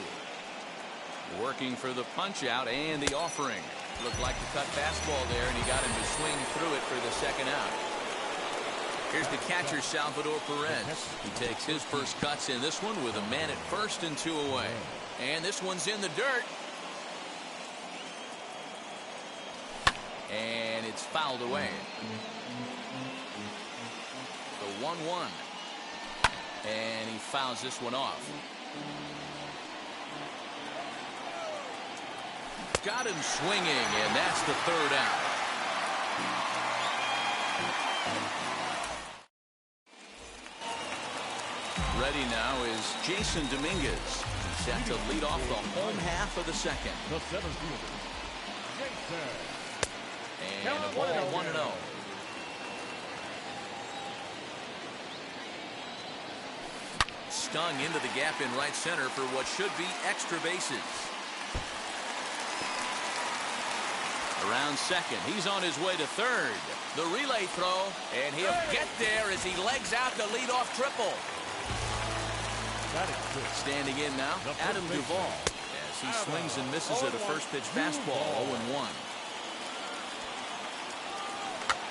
Working for the punch out and the offering. Looked like the cut fastball there, and he got him to swing through it for the second out. Here's the catcher, Salvador Perez. He takes his first cuts in this one with a man at first and 2 away. And this one's in the dirt. And it's fouled away. The 1-1. And he fouls this one off. Got him swinging, and that's the third out. Ready now is Jason Dominguez. He's set to lead off the home half of the second. The center fielder, Jcterc. And a ball 1-0. Stung into the gap in right center for what should be extra bases. Around second. He's on his way to third. The relay throw, and he'll get there as he legs out the leadoff triple. Standing in now, Adam Duvall, as he swings and misses at a first pitch fastball. 0-1.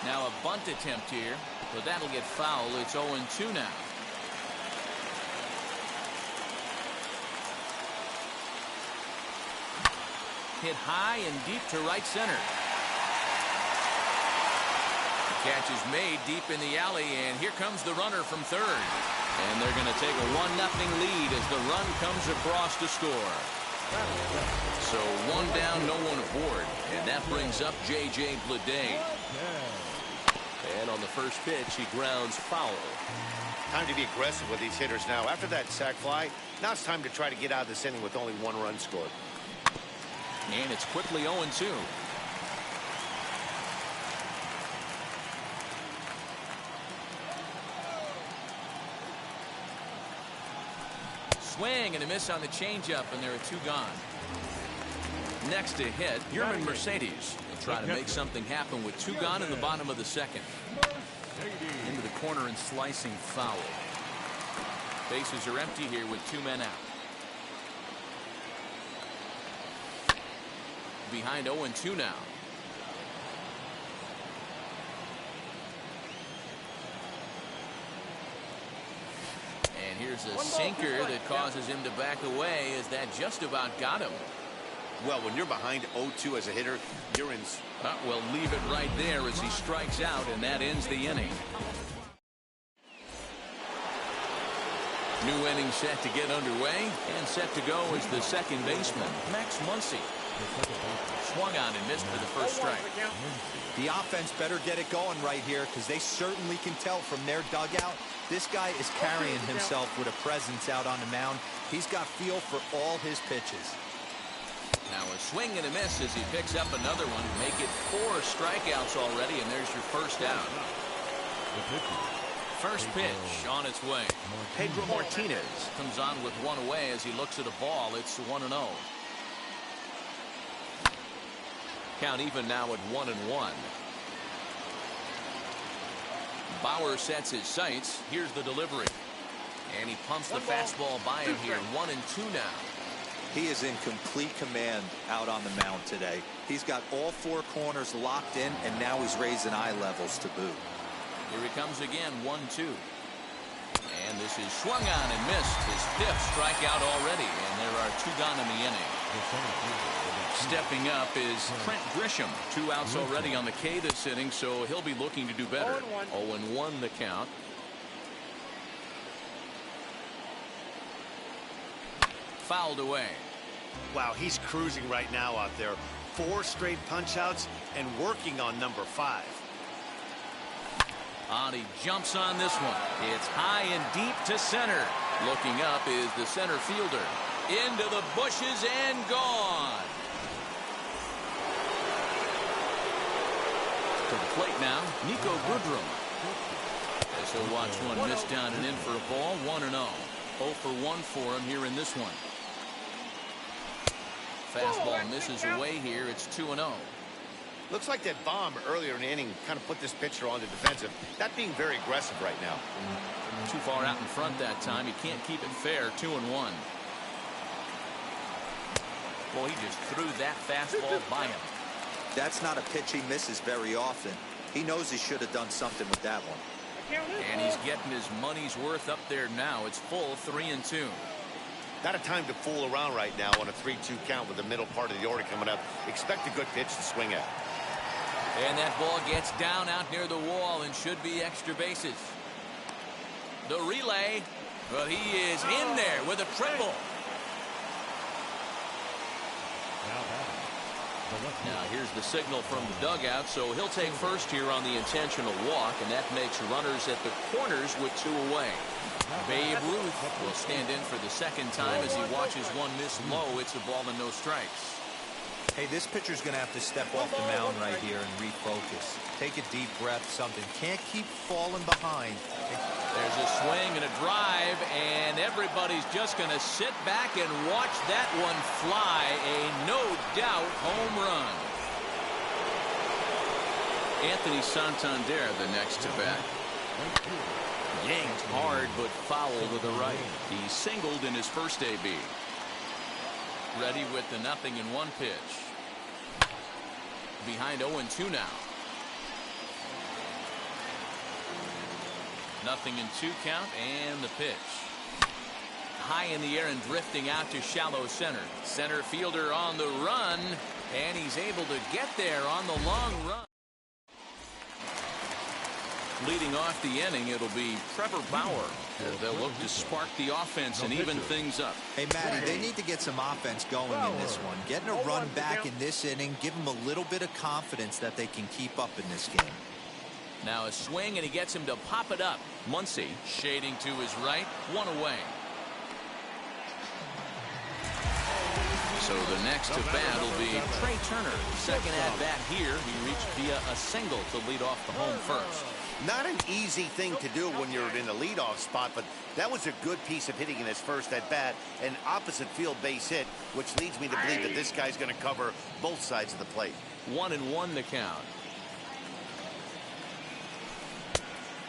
Now a bunt attempt here, but that'll get foul. It's 0-2 now. Hit high and deep to right center. The catch is made deep in the alley, and here comes the runner from third. And they're going to take a 1-0 lead as the run comes across to score. So 1 down, no one aboard. And that brings up J.J. Bleday. And on the first pitch, he grounds foul. Time to be aggressive with these hitters now. After that sac fly, now it's time to try to get out of this inning with only 1 run scored. And it's quickly 0-2. Swing and a miss on the changeup, and there are 2 gone. Next to hit, Yerman Mercedes will try to make something happen with 2 gone in the bottom of the second. Into the corner and slicing foul. Bases are empty here with 2 men out. Behind 0-2 now. And here's a sinker that causes him to back away, as that just about got him. Well, when you're behind 0-2 as a hitter, you're in. Well, leave it right there as he strikes out, and that ends the inning. New inning set to get underway, and set to go is the second baseman, Max Muncy. Swung on and missed for the first strike. The offense better get it going right here, because they certainly can tell from their dugout this guy is carrying himself with a presence out on the mound. He's got feel for all his pitches. Now a swing and a miss as he picks up another one. Make it 4 strikeouts already, and there's your first out. First pitch on its way. Pedro Martinez comes on with 1 away as he looks at a ball. It's 1-0. Count even now at 1-1. Bauer sets his sights. Here's the delivery. And he pumps the fastball by him here. 1-2 now. He is in complete command out on the mound today. He's got all 4 corners locked in, and now he's raising eye levels to boot. Here he comes again, 1-2. And this is swung on and missed. His 5th strikeout already, and there are 2 gone in the inning. Stepping up is Trent Grisham. 2 outs already on the K this inning, so he'll be looking to do better. 0-1 the count. Fouled away. Wow, he's cruising right now out there. 4 straight punch-outs and working on number 5. He jumps on this one. It's high and deep to center. Looking up is the center fielder. Into the bushes and gone. To the plate now, Nico Goodrum. As he'll watch one miss down and in for a ball. 1-0. 0 for 1 for him here in this one. Fastball misses away here. It's 2-0. Looks like that bomb earlier in the inning kind of put this pitcher on the defensive. Not being very aggressive right now. Too far out in front that time. He can't keep it fair. 2-1. Boy, he just threw that fastball by him. That's not a pitch he misses very often. He knows he should have done something with that one. And he's getting his money's worth up there now. It's full 3-2. Not a time to fool around right now on a 3-2 count with the middle part of the order coming up. Expect a good pitch to swing at. And that ball gets down out near the wall and should be extra bases. The relay, but he is in there with a triple. Now here's the signal from the dugout, so he'll take first here on the intentional walk, and that makes runners at the corners with 2 away. Babe Ruth will stand in for the second time as he watches one miss low. It's a ball and no strikes. Hey, this pitcher's going to have to step off the mound right here and refocus. Take a deep breath, something. Can't keep falling behind. There's a swing and a drive, and everybody's just going to sit back and watch that one fly. A no-doubt home run. Anthony Santander, the next to bat. Yanked hard, but foul to the right. He singled in his first AB. Ready with the 0-1 pitch. Behind 0-2 now. 0-2 count, and the pitch. High in the air and drifting out to shallow center. Center fielder on the run, and he's able to get there on the long run. Leading off the inning, it'll be Trevor Bauer. They'll look to spark the offense and even things up. Hey, Matty, they need to get some offense going in this one. Getting a run back in this inning, give them a little bit of confidence that they can keep up in this game. Now a swing, and he gets him to pop it up. Muncy shading to his right, 1 away. So the next to bat will be Trey Turner. Second at bat here. He reached via a single to lead off the home first. Not an easy thing to do when you're in the leadoff spot, but that was a good piece of hitting in his first at bat, an opposite field base hit, which leads me to believe that this guy's going to cover both sides of the plate. 1-1 the count.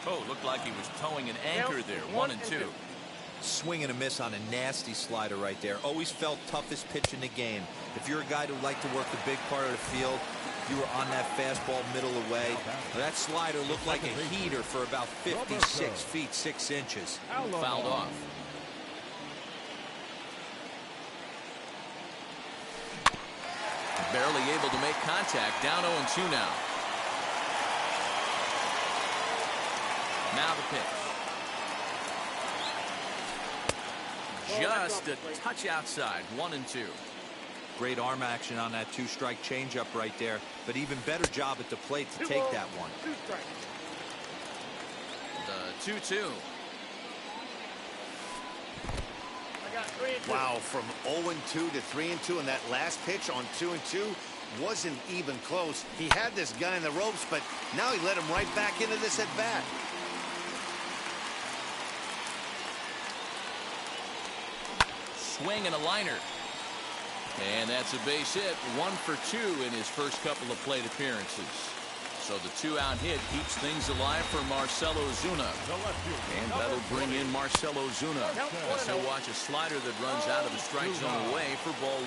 Oh, looked like he was towing an anchor there. 1-2. Swing and a miss on a nasty slider right there. Always felt toughest pitch in the game. If you're a guy who liked to work the big part of the field, you were on that fastball middle away. That slider looked like a heater for about 56 feet 6 inches. Fouled off. Barely able to make contact. Down 0-2 now. Now the pitch. Just a touch outside. 1-2. Great arm action on that 2-strike changeup right there, but even better job at the plate to take that one. The 2-2. Wow, from 0-2 to 3-2, and that last pitch on 2-2 wasn't even close. He had this guy in the ropes, but now he let him right back into this at bat. Swing and a liner. And that's a base hit. 1 for 2 in his first couple of plate appearances. So the 2-out hit keeps things alive for Marcell Ozuna. And that'll bring in Marcell Ozuna as he'll watch a slider that runs out of the strike zone away for ball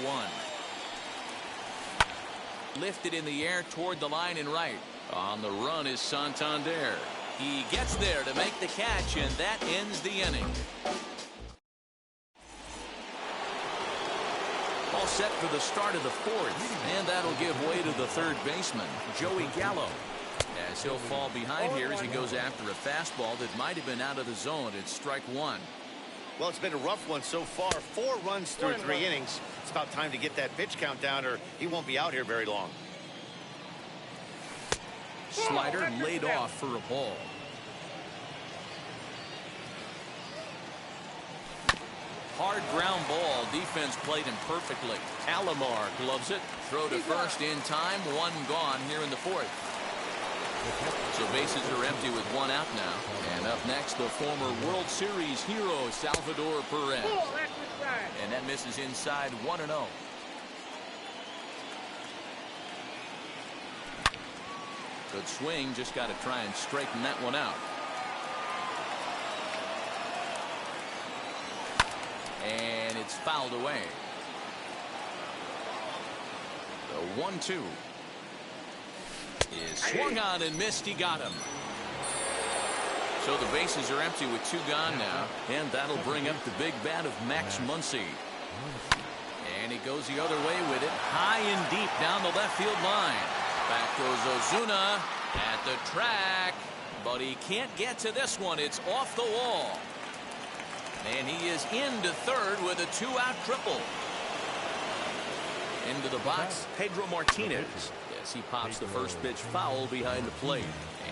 1. Lifted in the air toward the line and right. On the run is Santander. He gets there to make the catch, and that ends the inning. All set for the start of the 4th, and that'll give way to the third baseman, Joey Gallo, as he'll fall behind here as he goes after a fastball that might have been out of the zone at strike 1. Well, it's been a rough one so far. 4 runs through 3 innings. It's about time to get that pitch count down, or he won't be out here very long. Slider laid off for a ball. Hard ground ball. Defense played him perfectly. Alomar gloves it. Throw to first in time. 1 gone here in the 4th. So bases are empty with 1 out now. And up next, the former World Series hero, Salvador Perez. And that misses inside. 1-0. Good swing. Just got to try and straighten that one out. And it's fouled away. The 1-2 is swung on and missed. He got him. So the bases are empty with 2 gone now, and that'll bring up the big bat of Max Muncy. And he goes the other way with it, high and deep down the left field line. Back goes Ozuna at the track, but he can't get to this one. It's off the wall. And he is into third with a 2-out triple. Into the box, Pedro Martinez. Yes, he pops the first pitch foul behind the plate.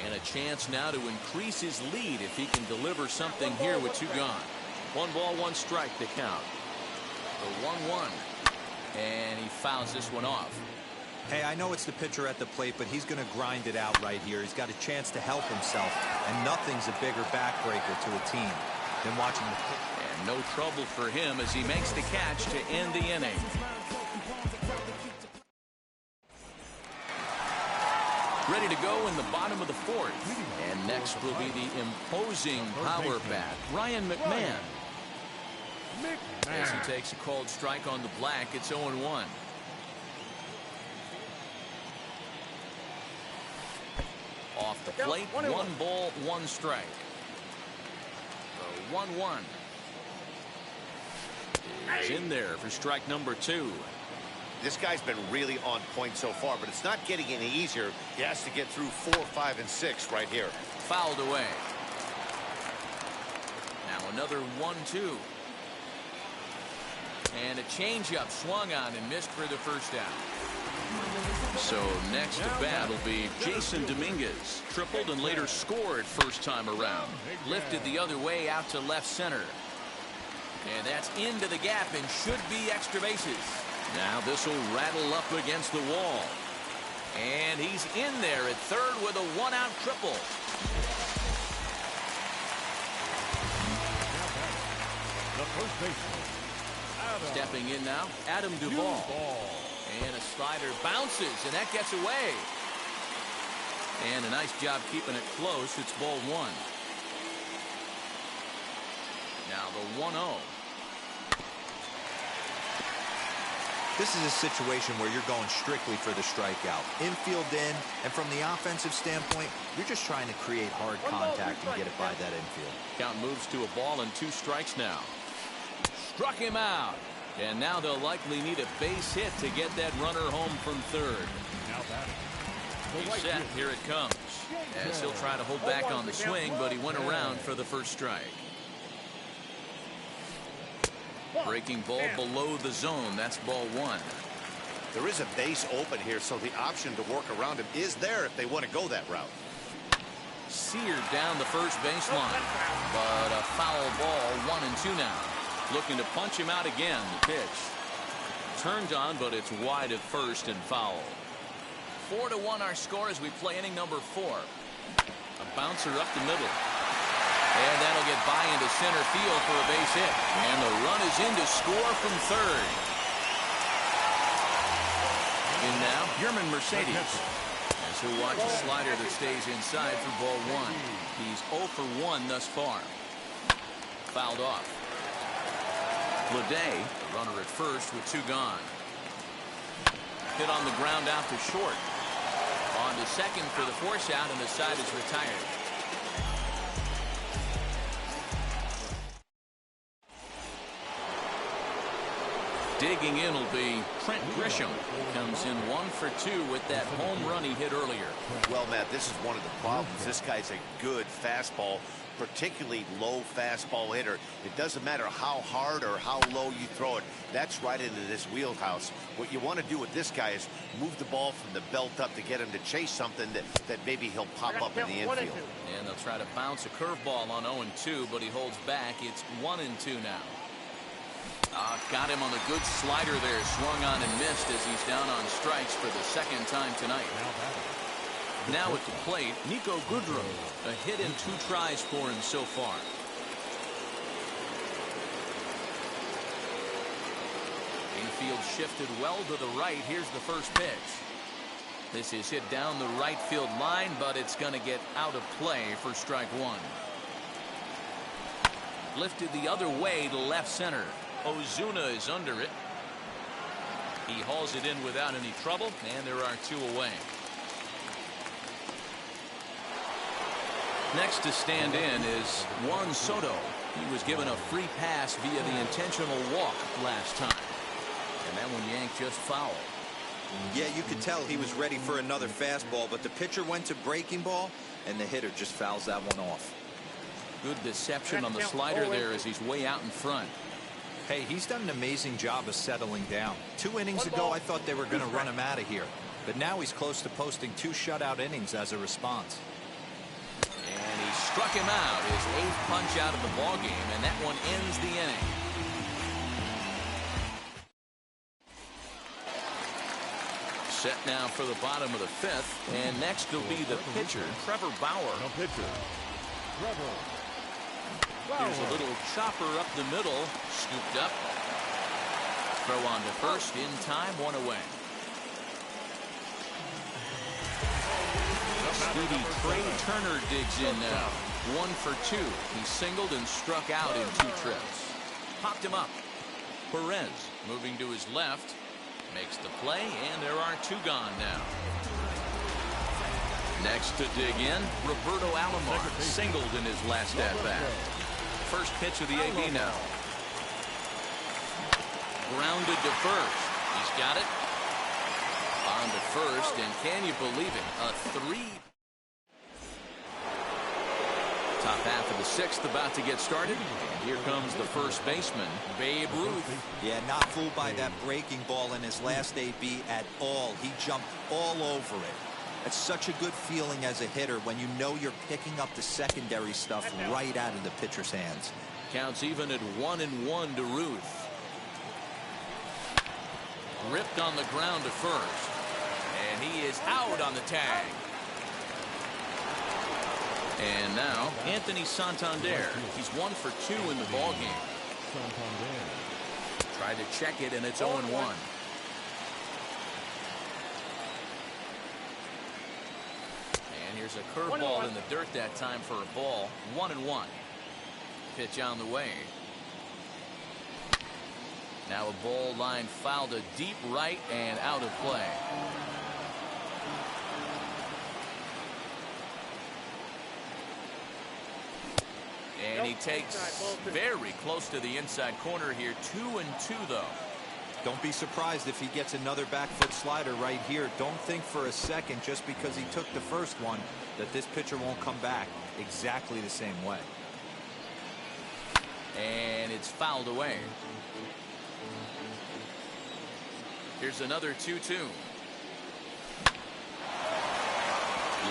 And a chance now to increase his lead if he can deliver something here with 2 gone. 1 ball, 1 strike to count. The 1-1. And he fouls this one off. Hey, I know it's the pitcher at the plate, but he's going to grind it out right here. He's got a chance to help himself. And nothing's a bigger backbreaker to a team than watching the pitch. And no trouble for him as he makes the catch to end the inning. Ready to go in the bottom of the 4th. And next will be the imposing power bat, Ryan McMahon. As he takes a cold strike on the black, it's 0-1. Off the plate, 1 ball, 1 strike. The 1-1 is in there for strike number 2. This guy's been really on point so far, but it's not getting any easier. He has to get through 4, 5, and 6 right here. Fouled away. Now another 1-2. And a changeup swung on and missed for the first out. So next to bat will be Jason Dominguez. Tripled and later scored first time around. Lifted the other way out to left center. And that's into the gap and should be extra bases. Now this will rattle up against the wall. And he's in there at third with a 1-out triple. The first baseman, Stepping in now, Adam Duvall. And a slider bounces, and that gets away. And a nice job keeping it close. It's ball 1. Now the 1-0. This is a situation where you're going strictly for the strikeout. Infield in, and from the offensive standpoint, you're just trying to create hard contact and get it by that infield. Count moves to a ball and 2 strikes now. Struck him out. And now they'll likely need a base hit to get that runner home from third. He's set. Here it comes. As he'll try to hold back on the swing, but he went around for the first strike. Breaking ball below the zone. That's ball 1. There is a base open here, so the option to work around him is there if they want to go that route. Seared down the first baseline, but a foul ball. 1-2 now. Looking to punch him out again. The pitch turned on, but it's wide at first and foul. 4-1 our score as we play inning number 4. A bouncer up the middle. And that'll get by into center field for a base hit. And the run is in to score from third. In now, Yerman Mercedes. As he'll watch a slider that stays inside for ball 1. He's 0 for 1 thus far. Fouled off. Leday, the runner at first with 2 gone. Hit on the ground out to short. On to second for the force out, and the side is retired. Digging in will be Trent Grisham. Comes in 1 for 2 with that home run he hit earlier. Well, Matt, this is one of the problems. This guy's a good fastball, particularly low fastball hitter. It doesn't matter how hard or how low you throw it. That's right into this wheelhouse. What you want to do with this guy is move the ball from the belt up to get him to chase something that maybe he'll pop up in the infield. And they'll try to bounce a curveball on 0-2, but he holds back. It's 1-2 now. Got him on the good slider there. Swung on and missed as he's down on strikes for the second time tonight. Now at the plate, Nico Goodrum. A hit and 2 tries for him so far. Infield shifted well to the right. Here's the first pitch. This is hit down the right field line, but it's going to get out of play for strike 1. Lifted the other way to left center. Ozuna is under it. He hauls it in without any trouble, and there are 2 away. Next to stand in is Juan Soto. He was given a free pass via the intentional walk last time. And that one yanked just foul. Yeah, you could tell he was ready for another fastball, but the pitcher went to breaking ball, and the hitter just fouls that one off. Good deception on the slider there as he's way out in front. Hey, he's done an amazing job of settling down. 2 innings ago, I thought they were going to run him out of here. But now he's close to posting 2 shutout innings as a response. And he struck him out. His 8th punch out of the ballgame, and that one ends the inning. Set now for the bottom of the 5th, and next will be the pitcher, Trevor Bauer. No pitcher, Trevor. Here's a little chopper up the middle, scooped up. Throw on to first in time, 1 away. Speedy Trey Turner digs in now. 1 for 2. He singled and struck out in 2 trips. Popped him up. Perez moving to his left. Makes the play, and there are 2 gone now. Next to dig in, Roberto Alomar singled in his last at-bat. First pitch of the AB now. Grounded to first. He's got it. On to first, and can you believe it? A 3. Top half of the 6th about to get started. Here comes the first baseman, Babe Ruth. Yeah, not fooled by that breaking ball in his last AB at all. He jumped all over it. It's such a good feeling as a hitter when you know you're picking up the secondary stuff right out of the pitcher's hands. Counts even at 1-1 to Ruth. Ripped on the ground to first. And he is out on the tag. And now Anthony Santander. He's 1 for 2 in the ballgame. Tried to check it, and it's 0-1. And here's a curveball in the dirt that time for a ball. 1-1. Pitch on the way. Now a ball line foul to deep right and out of play. And he takes very close to the inside corner here. 2-2 though. Don't be surprised if he gets another back foot slider right here. Don't think for a second, just because he took the first one, that this pitcher won't come back exactly the same way. And it's fouled away. Here's another 2-2.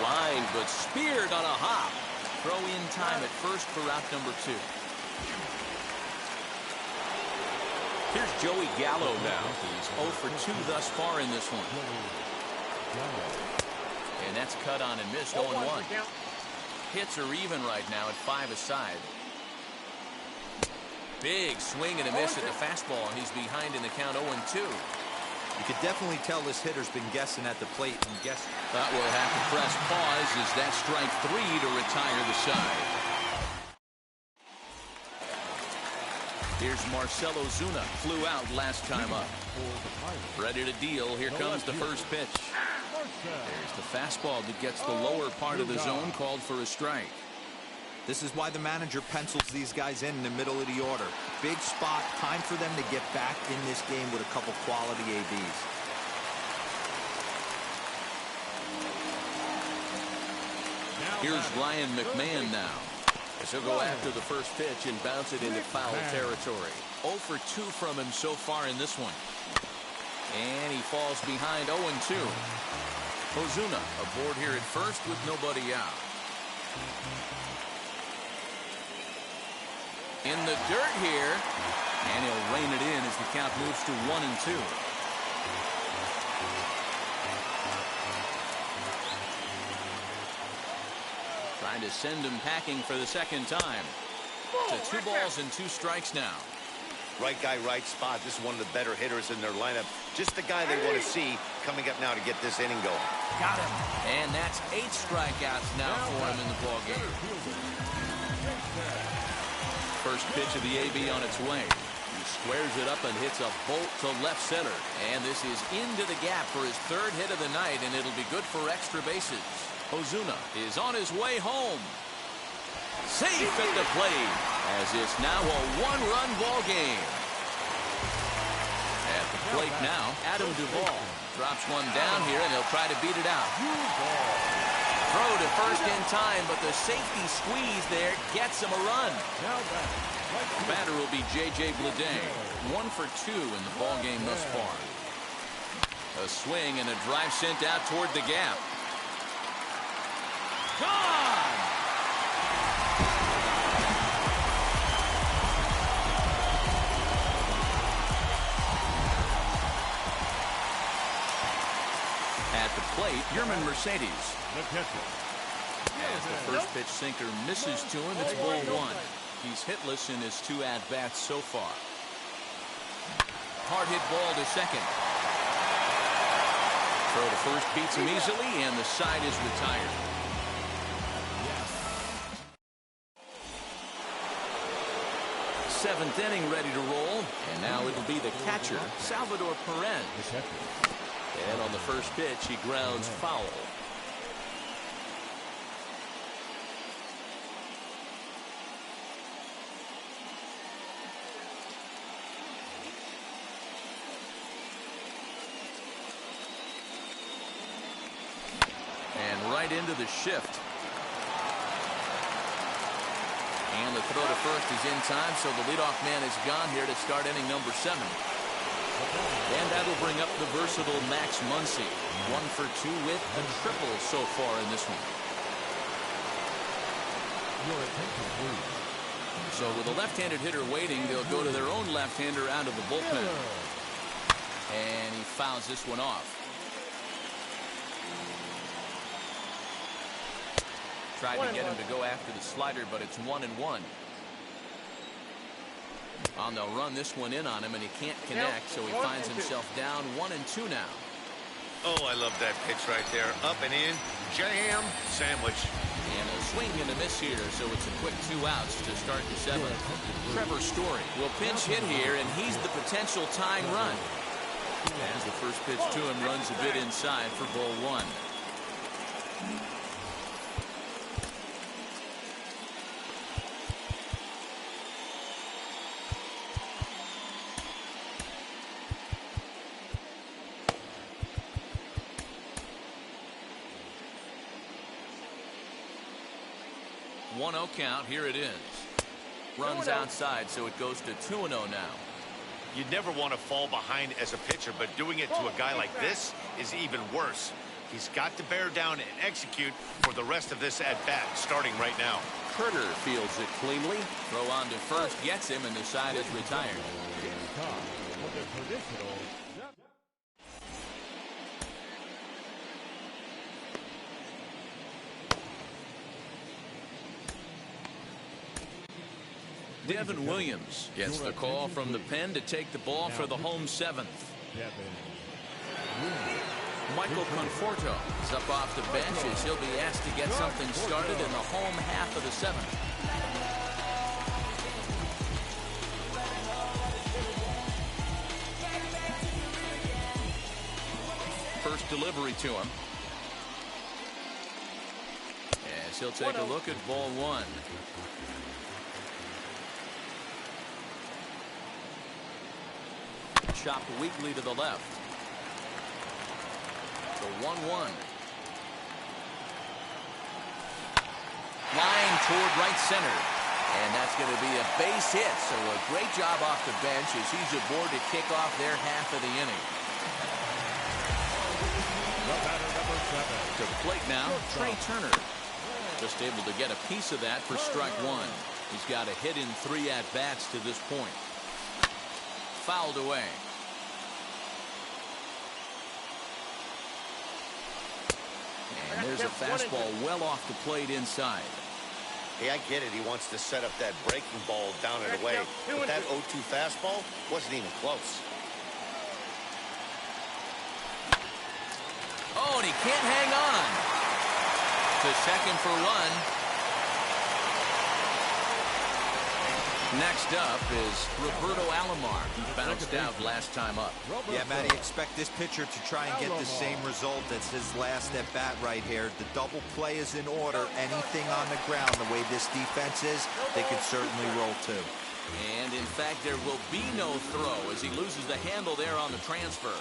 Line, but speared on a hop. Throw in time at first for out number 2. Here's Joey Gallo now. He's 0 for 2 thus far in this one. And that's cut on and missed. 0-1. Hits are even right now at 5 aside. Big swing and a miss at the fastball, and he's behind in the count. 0-2. You could definitely tell this hitter's been guessing at the plate and guessing. That will have to press pause as that strike 3 to retire the side. Here's Marcell Ozuna. Flew out last time up. Ready to deal. Here comes the first pitch. There's the fastball that gets the lower part of the zone, called for a strike. This is why the manager pencils these guys in the middle of the order. Big spot. Time for them to get back in this game with a couple quality ABs. Here's Ryan McMahon now. As he'll go after the first pitch and bounce it into foul territory. 0 for 2 from him so far in this one. And he falls behind. 0-2. Ozuna aboard here at first with nobody out. In the dirt here, and he'll rein it in as the count moves to 1-2. Trying to send him packing for the second time. To 2 balls and 2 strikes now. Right guy, right spot. This is one of the better hitters in their lineup. Just the guy they want to see coming up now to get this inning going. Got him. And that's 8 strikeouts now for him in the ballgame. First pitch of the AB on its way. He squares it up and hits a bolt to left center. And this is into the gap for his 3rd hit of the night, and it'll be good for extra bases. Ozuna is on his way home. Safe at the plate, as it's now a 1-run ball game. At the plate now, Adam Duvall drops one down here, and he'll try to beat it out. Throw to first in time, but the safety squeeze there gets him a run. The batter will be J.J. Bleday. 1 for 2 in the ball game thus far. A swing and a drive sent out toward the gap. Gone! At the plate, Yerman Mercedes. As the first pitch sinker misses to him, it's ball 1. He's hitless in his 2 at-bats so far. Hard hit ball to second. Throw to first beats him easily, and the side is retired. Seventh inning ready to roll, and now it'll be the catcher, Salvador Perez. And on the first pitch, he grounds foul. And right into the shift. And the throw to first is in time, so the leadoff man is gone here to start inning number 7. And that'll bring up the versatile Max Muncy. 1 for 2 with a triple so far in this one. So with a left-handed hitter waiting, they'll go to their own left-hander out of the bullpen. And he fouls this one off. Tried to get him to go after the slider, but it's 1-1. And they'll run this one in on him, and he can't connect, so he finds himself down 1-2 now. Oh, I love that pitch right there. Up and in, jam, sandwich. And a swing and a miss here, so it's a quick 2 outs to start the 7th. Trevor Story will pinch hit here, and he's the potential tying run. As the first pitch to him runs a bit inside for ball 1. One 0 count. Here it is. Runs outside, so it goes to 2-0 now. You never want to fall behind as a pitcher, but doing it to a guy like this is even worse. He's got to bear down and execute for the rest of this at-bat, starting right now. Turner fields it cleanly. Throw on to first, gets him, and the side is retired. Devin Williams gets the call from the pen to take the ball for the home 7th. Michael Conforto is up off the bench as he'll be asked to get something started in the home half of the 7th. First delivery to him. As he'll take a look at ball 1. Chopped weakly to the left. The 1-1. Line toward right center. And that's going to be a base hit. So a great job off the bench as he's aboard to kick off their half of the inning. To the plate now, Trey Turner. Just able to get a piece of that for strike 1. He's got a hit in 3 at-bats to this point. Fouled away. And there's a fastball well off the plate inside. Hey, I get it. He wants to set up that breaking ball down and away. But that 0-2 fastball wasn't even close. Oh, and he can't hang on. To second for 1. Next up is Roberto Alomar, who bounced out last time up. Yeah, Matty, expect this pitcher to try and get the same result as his last at bat right here. The double play is in order. Anything on the ground, the way this defense is, they could certainly roll too. And in fact, there will be no throw as he loses the handle there on the transfer.